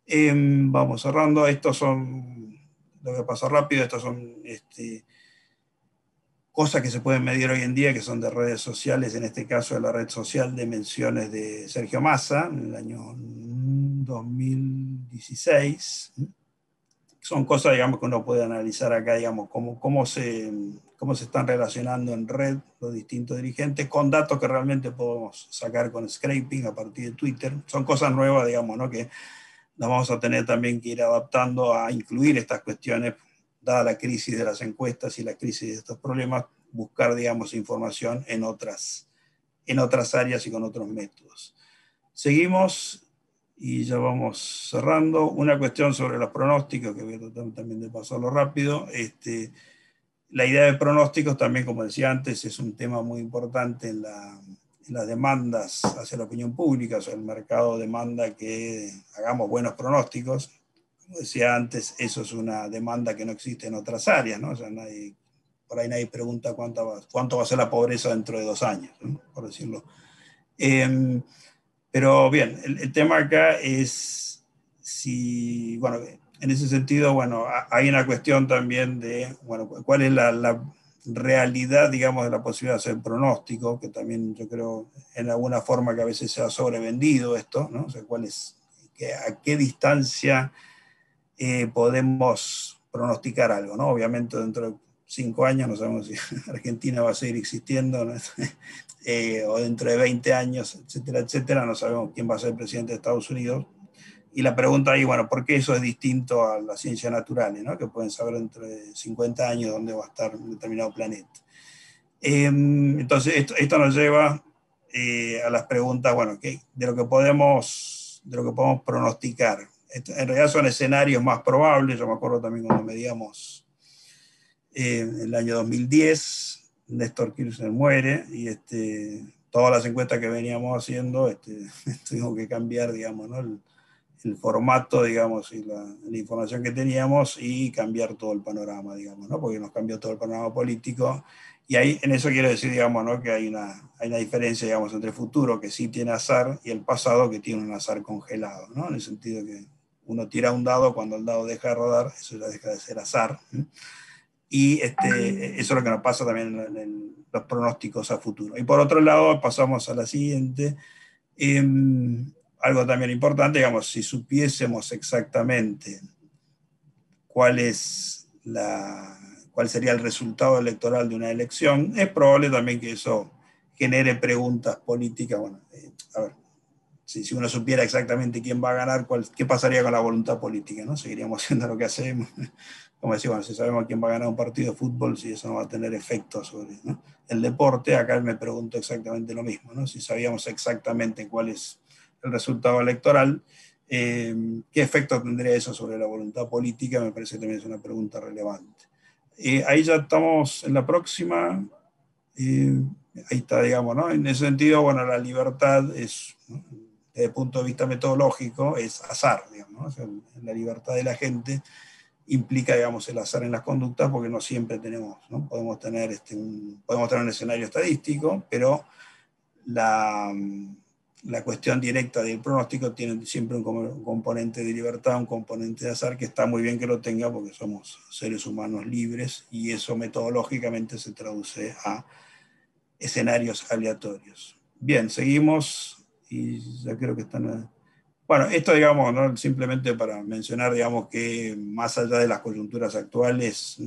vamos cerrando. Estos son, lo voy a pasar rápido, estos son cosas que se pueden medir hoy en día, que son de redes sociales, en este caso de la red social de menciones de Sergio Massa, en el año 2016, son cosas, digamos, que uno puede analizar acá, digamos, cómo se están relacionando en red los distintos dirigentes con datos que realmente podemos sacar con scraping a partir de Twitter. Son cosas nuevas, digamos, ¿no? Que nos vamos a tener también que ir adaptando a incluir estas cuestiones, dada la crisis de las encuestas y la crisis de estos problemas, buscar, digamos, información en otras áreas y con otros métodos. Seguimos. Y ya vamos cerrando. Una cuestión sobre los pronósticos, que voy a tratar también de pasarlo rápido. La idea de pronósticos también, como decía antes, es un tema muy importante en las demandas hacia la opinión pública. O sea, el mercado demanda que hagamos buenos pronósticos. Como decía antes, eso es una demanda que no existe en otras áreas, ¿no? O sea, por ahí nadie pregunta cuánto va a ser la pobreza dentro de 2 años, ¿no? Por decirlo. Pero bien, el tema acá es si, bueno, en ese sentido, bueno, hay una cuestión también de, bueno, cuál es la realidad, digamos, de la posibilidad de hacer pronóstico, que también yo creo en alguna forma que a veces se ha sobrevendido esto, ¿no? O sea, a qué distancia podemos pronosticar algo, ¿no? Obviamente dentro de 5 años no sabemos si Argentina va a seguir existiendo, ¿no? O dentro de 20 años, etcétera, etcétera, no sabemos quién va a ser el presidente de Estados Unidos. Y la pregunta ahí, bueno, ¿por qué eso es distinto a las ciencias naturales, ¿no? Que pueden saber dentro de 50 años dónde va a estar un determinado planeta? Entonces, esto nos lleva a las preguntas, bueno, de lo que podemos pronosticar. En realidad son escenarios más probables. Yo me acuerdo también cuando medíamos en el año 2010, Néstor Kirchner muere y todas las encuestas que veníamos haciendo tuvimos que cambiar, digamos, ¿no? el formato, digamos, y la información que teníamos y cambiar todo el panorama, digamos, ¿no? Porque nos cambió todo el panorama político. Y ahí, en eso quiero decir, digamos, ¿no? Que hay una diferencia, digamos, entre el futuro, que sí tiene azar, y el pasado, que tiene un azar congelado, ¿no? En el sentido que uno tira un dado, cuando el dado deja de rodar, eso ya deja de ser azar, ¿sí? Y eso es lo que nos pasa también en los pronósticos a futuro. Y por otro lado, pasamos a la siguiente. Algo también importante, digamos, si supiésemos exactamente cuál sería el resultado electoral de una elección, es probable también que eso genere preguntas políticas. Bueno, a ver, si uno supiera exactamente quién va a ganar, qué pasaría con la voluntad política, ¿no? Seguiríamos haciendo lo que hacemos. Como decía, bueno, si sabemos quién va a ganar un partido de fútbol, si eso no va a tener efecto sobre, ¿no? el deporte. Acá me pregunto exactamente lo mismo, ¿no? Si sabíamos exactamente cuál es el resultado electoral, ¿qué efecto tendría eso sobre la voluntad política? Me parece que también es una pregunta relevante. Ahí ya estamos en la próxima. Ahí está, digamos, ¿no? En ese sentido, bueno, la libertad es, ¿no? Desde el punto de vista metodológico, es azar, digamos, ¿no? O sea, la libertad de la gente implica, digamos, el azar en las conductas, porque no siempre tenemos, ¿no? Podemos tener un escenario estadístico, pero la cuestión directa del pronóstico tiene siempre un componente de libertad, un componente de azar, que está muy bien que lo tenga porque somos seres humanos libres y eso metodológicamente se traduce a escenarios aleatorios. Bien, seguimos y ya creo que están... Bueno, esto, digamos, ¿no? Simplemente para mencionar, digamos, que más allá de las coyunturas actuales,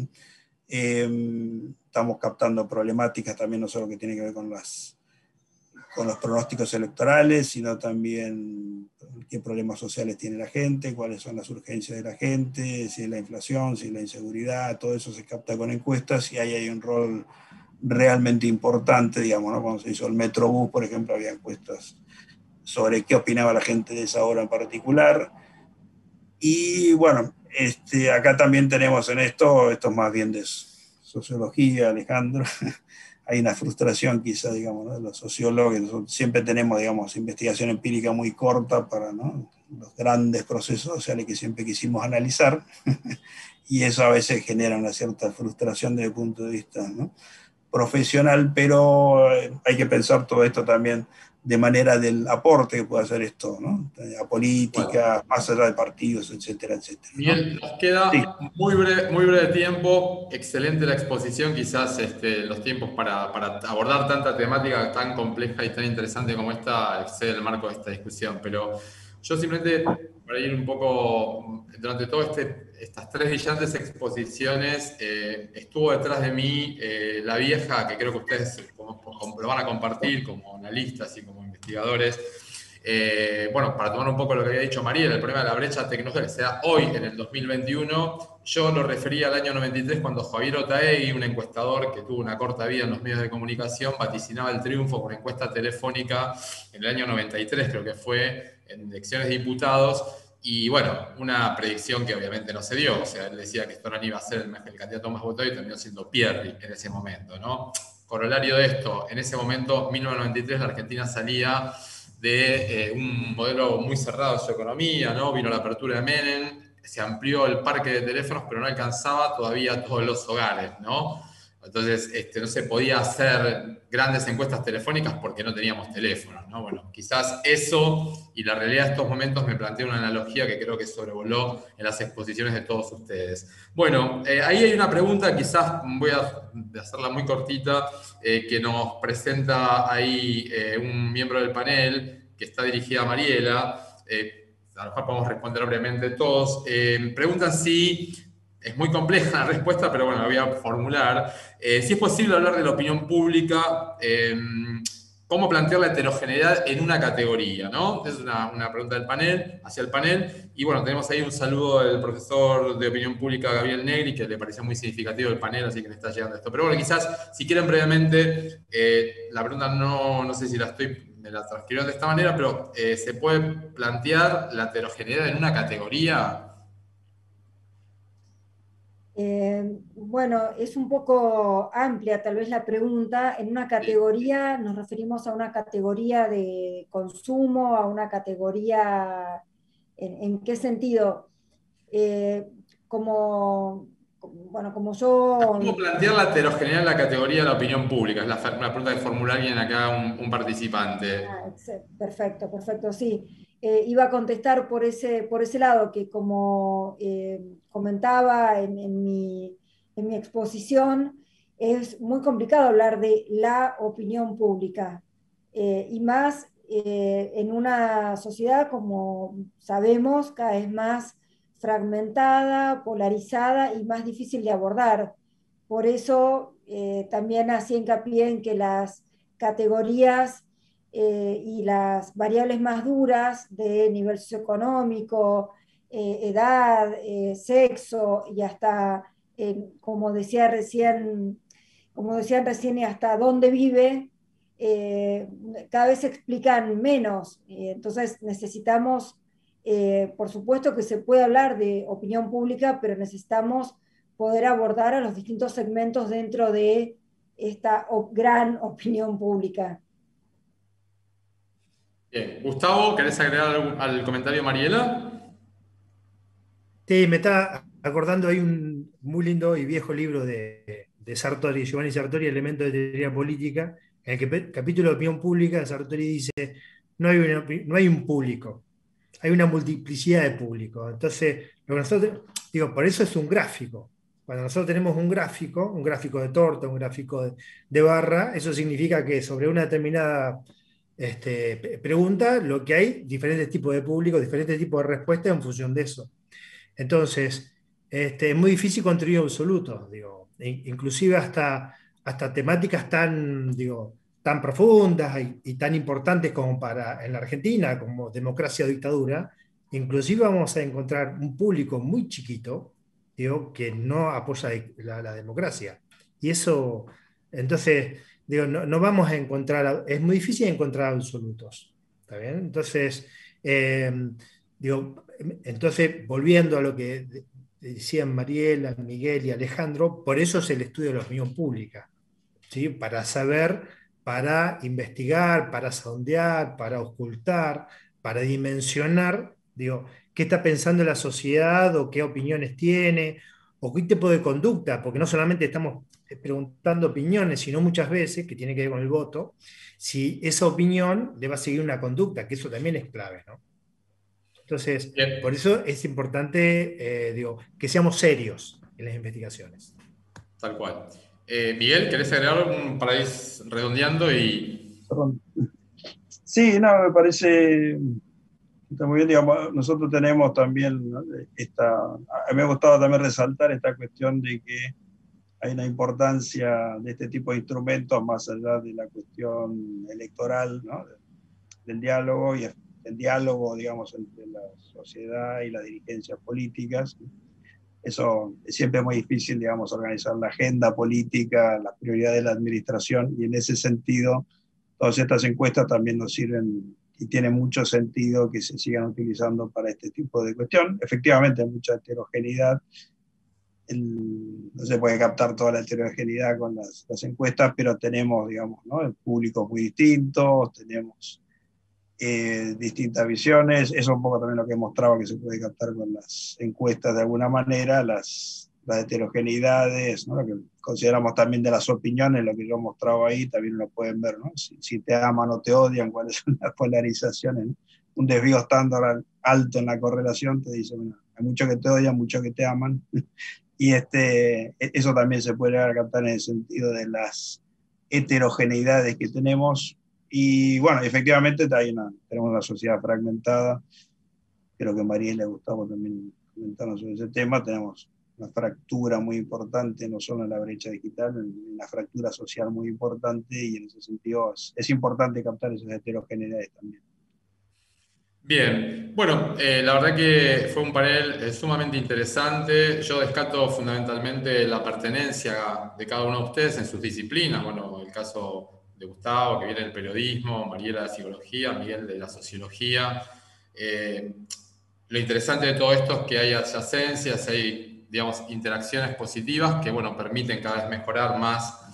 estamos captando problemáticas también, no solo que tienen que ver con los pronósticos electorales, sino también qué problemas sociales tiene la gente, cuáles son las urgencias de la gente, si es la inflación, si es la inseguridad, todo eso se capta con encuestas y ahí hay un rol realmente importante, digamos, ¿no? Cuando se hizo el Metrobús, por ejemplo, había encuestas sobre qué opinaba la gente de esa hora en particular. Y bueno, acá también tenemos en esto es más bien de sociología, Alejandro. Hay una frustración quizá, digamos, ¿no? De los sociólogos, siempre tenemos, digamos, investigación empírica muy corta para, ¿no? Los grandes procesos sociales que siempre quisimos analizar, y eso a veces genera una cierta frustración desde el punto de vista, ¿no? Profesional, pero hay que pensar todo esto también de manera del aporte que puede hacer esto, ¿no? A política, bueno, más allá de partidos, etcétera, etcétera, ¿no? Miguel, nos queda sí, muy breve tiempo. Excelente la exposición, quizás los tiempos para abordar tanta temática tan compleja y tan interesante como esta excede el marco de esta discusión, pero yo simplemente, para ir un poco, durante todas estas 3 brillantes exposiciones, estuvo detrás de mí la vieja, que creo que ustedes lo van a compartir como analistas y como investigadores. Bueno, para tomar un poco lo que había dicho María, el problema de la brecha tecnológica que se da hoy en el 2021, yo lo refería al año 93 cuando Javier Otaegui, un encuestador que tuvo una corta vida en los medios de comunicación, vaticinaba el triunfo con una encuesta telefónica en el año 93, creo que fue, en elecciones de diputados, y bueno, una predicción que obviamente no se dio, o sea, él decía que Storani iba a ser el candidato más votado y terminó siendo Pierri en ese momento, ¿no? Corolario de esto, en ese momento, 1993, la Argentina salía de un modelo muy cerrado de su economía, ¿no? Vino la apertura de Menem, se amplió el parque de teléfonos, pero no alcanzaba todavía todos los hogares, ¿no? Entonces, no se podía hacer grandes encuestas telefónicas porque no teníamos teléfonos, ¿no? Bueno, quizás eso y la realidad de estos momentos me plantea una analogía que creo que sobrevoló en las exposiciones de todos ustedes. Bueno, ahí hay una pregunta, quizás voy a hacerla muy cortita, que nos presenta ahí un miembro del panel que está dirigida a Mariela. A lo mejor podemos responder brevemente todos. Preguntan si... Es muy compleja la respuesta, pero bueno, la voy a formular. Si es posible hablar de la opinión pública, cómo plantear la heterogeneidad en una categoría, ¿no? Es una pregunta del panel, hacia el panel. Y bueno, tenemos ahí un saludo del profesor de opinión pública, Gabriel Negri, que le pareció muy significativo el panel, así que le está llegando esto. Pero bueno, quizás, si quieren brevemente, la pregunta no sé si me la transcribieron de esta manera, pero ¿se puede plantear la heterogeneidad en una categoría? Bueno, es un poco amplia tal vez la pregunta. En una categoría nos referimos a una categoría de consumo, a una categoría, ¿en qué sentido? Como yo... ¿Cómo plantear la heterogeneidad en la categoría de la opinión pública? Es la pregunta que formula alguien acá, un participante. Perfecto, perfecto, sí. Iba a contestar por ese lado, que como comentaba en mi exposición, es muy complicado hablar de la opinión pública, y más en una sociedad, como sabemos, cada vez más fragmentada, polarizada y más difícil de abordar. Por eso también hacía hincapié en que las categorías y las variables más duras de nivel socioeconómico, edad, sexo y hasta, como decían recién, y hasta dónde vive, cada vez se explican menos. Entonces necesitamos, por supuesto que se puede hablar de opinión pública, pero necesitamos poder abordar a los distintos segmentos dentro de esta gran opinión pública. Bien. Gustavo, ¿querés agregar algo al comentario de Mariela? Sí, me está acordando, hay un muy lindo y viejo libro de Sartori, Giovanni Sartori, Elementos de Teoría Política, en el capítulo de opinión pública, Sartori dice: no hay un público, hay una multiplicidad de públicos. Entonces, lo que nosotros, digo, por eso es un gráfico. Cuando nosotros tenemos un gráfico de torta, un gráfico de barra, eso significa que sobre una determinada pregunta, lo que hay, diferentes tipos de público, diferentes tipos de respuestas en función de eso. Entonces, es muy difícil construir absolutos, digo, inclusive hasta temáticas tan, digo, tan profundas y tan importantes como en la Argentina, como democracia o dictadura, inclusive vamos a encontrar un público muy chiquito, digo, que no apoya la democracia. Y eso, entonces, digo, no vamos a encontrar, es muy difícil encontrar absolutos, ¿está bien? Entonces, digo, entonces, volviendo a lo que decían Mariela, Miguel y Alejandro, por eso es el estudio de la opinión pública, ¿sí? Para saber, para investigar, para sondear, para ocultar, para dimensionar, digo, qué está pensando la sociedad o qué opiniones tiene o qué tipo de conducta, porque no solamente estamos preguntando opiniones, sino muchas veces, que tiene que ver con el voto, si esa opinión le va a seguir una conducta, que eso también es clave, ¿no? Entonces, por Bien, eso es importante, digo, que seamos serios en las investigaciones. tal cual. Miguel, ¿querés agregar algo para ir redondeando? Perdón. Sí, no, me parece está muy bien, digamos, nosotros tenemos también, ¿no? A mí me ha gustado también resaltar esta cuestión de que hay una importancia de este tipo de instrumentos más allá de la cuestión electoral, ¿no? Del diálogo y el diálogo, digamos, entre la sociedad y las dirigencias políticas. Eso es siempre muy difícil, digamos, organizar la agenda política, las prioridades de la administración, y en ese sentido, todas estas encuestas también nos sirven y tiene mucho sentido que se sigan utilizando para este tipo de cuestión. Efectivamente, hay mucha heterogeneidad. No se puede captar toda la heterogeneidad con las encuestas, pero tenemos, digamos, ¿no? Públicos muy distintos, tenemos distintas visiones. Eso es un poco también lo que mostraba que se puede captar con las encuestas de alguna manera, las heterogeneidades, ¿no? Lo que consideramos también de las opiniones, lo que yo mostraba ahí, también lo pueden ver, ¿no? Si te aman o te odian, cuáles son las polarizaciones, ¿no? Un desvío estándar alto en la correlación te dice, bueno, hay muchos que te odian, muchos que te aman, y eso también se puede llegar a captar en el sentido de las heterogeneidades que tenemos. Y bueno, efectivamente tenemos una sociedad fragmentada. Creo que a María le gustaba también comentarnos sobre ese tema. Tenemos una fractura muy importante, no solo en la brecha digital, en la fractura social muy importante, y en ese sentido es importante captar esas heterogeneidades también. Bien, bueno, la verdad que fue un panel sumamente interesante. Yo descato fundamentalmente la pertenencia de cada uno de ustedes en sus disciplinas. Bueno, el caso de Gustavo, que viene del periodismo, Mariela de la psicología, Miguel de la sociología. Lo interesante de todo esto es que hay adyacencias, hay, digamos, interacciones positivas que, bueno, permiten cada vez mejorar más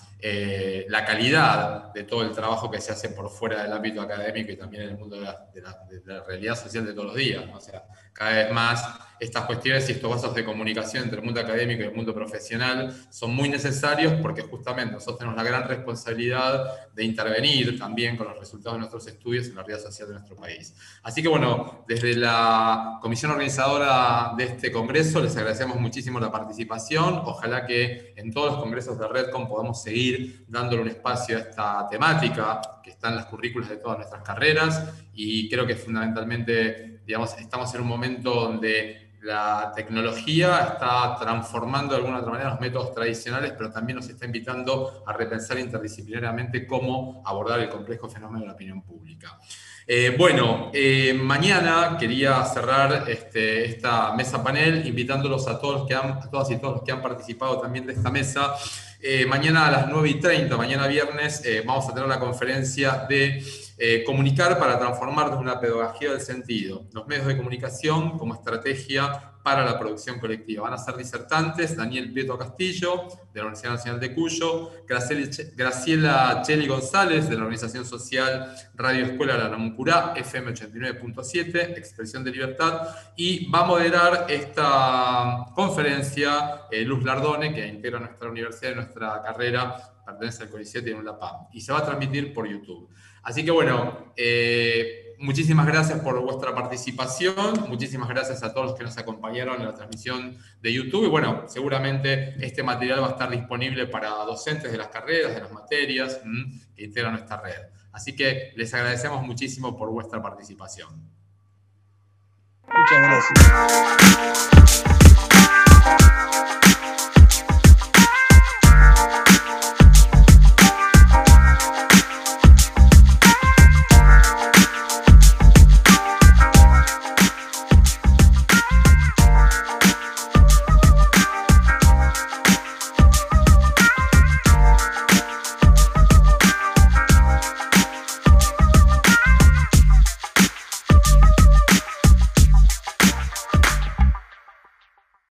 la calidad de todo el trabajo que se hace por fuera del ámbito académico y también en el mundo de la realidad social de todos los días, ¿no? O sea, cada vez más estas cuestiones y estos vasos de comunicación entre el mundo académico y el mundo profesional son muy necesarios porque justamente nosotros tenemos la gran responsabilidad de intervenir también con los resultados de nuestros estudios en la realidad social de nuestro país. Así que bueno, desde la comisión organizadora de este congreso les agradecemos muchísimo la participación. Ojalá que en todos los congresos de Redcom podamos seguir dándole un espacio a esta temática que está en las currículas de todas nuestras carreras, y creo que fundamentalmente, digamos, estamos en un momento donde la tecnología está transformando de alguna otra manera los métodos tradicionales, pero también nos está invitando a repensar interdisciplinariamente cómo abordar el complejo fenómeno de la opinión pública. Mañana quería cerrar esta mesa panel invitándolos a todos a todas y todos los que han participado también de esta mesa. Mañana a las 9:30, mañana viernes, vamos a tener la conferencia de comunicar para transformar desde una pedagogía del sentido, los medios de comunicación como estrategia para la producción colectiva. Van a ser disertantes Daniel Prieto Castillo, de la Universidad Nacional de Cuyo, Graciela Cheli González, de la organización social Radio Escuela La Namuncurá, FM 89.7, Expresión de Libertad, y va a moderar esta conferencia Luz Lardone, que integra nuestra universidad y nuestra carrera, pertenece al CONICET y en la PAM, y se va a transmitir por YouTube. Así que bueno, Muchísimas gracias por vuestra participación, muchísimas gracias a todos los que nos acompañaron en la transmisión de YouTube y bueno, seguramente este material va a estar disponible para docentes de las carreras, de las materias que integran nuestra red. Así que les agradecemos muchísimo por vuestra participación. Muchas gracias.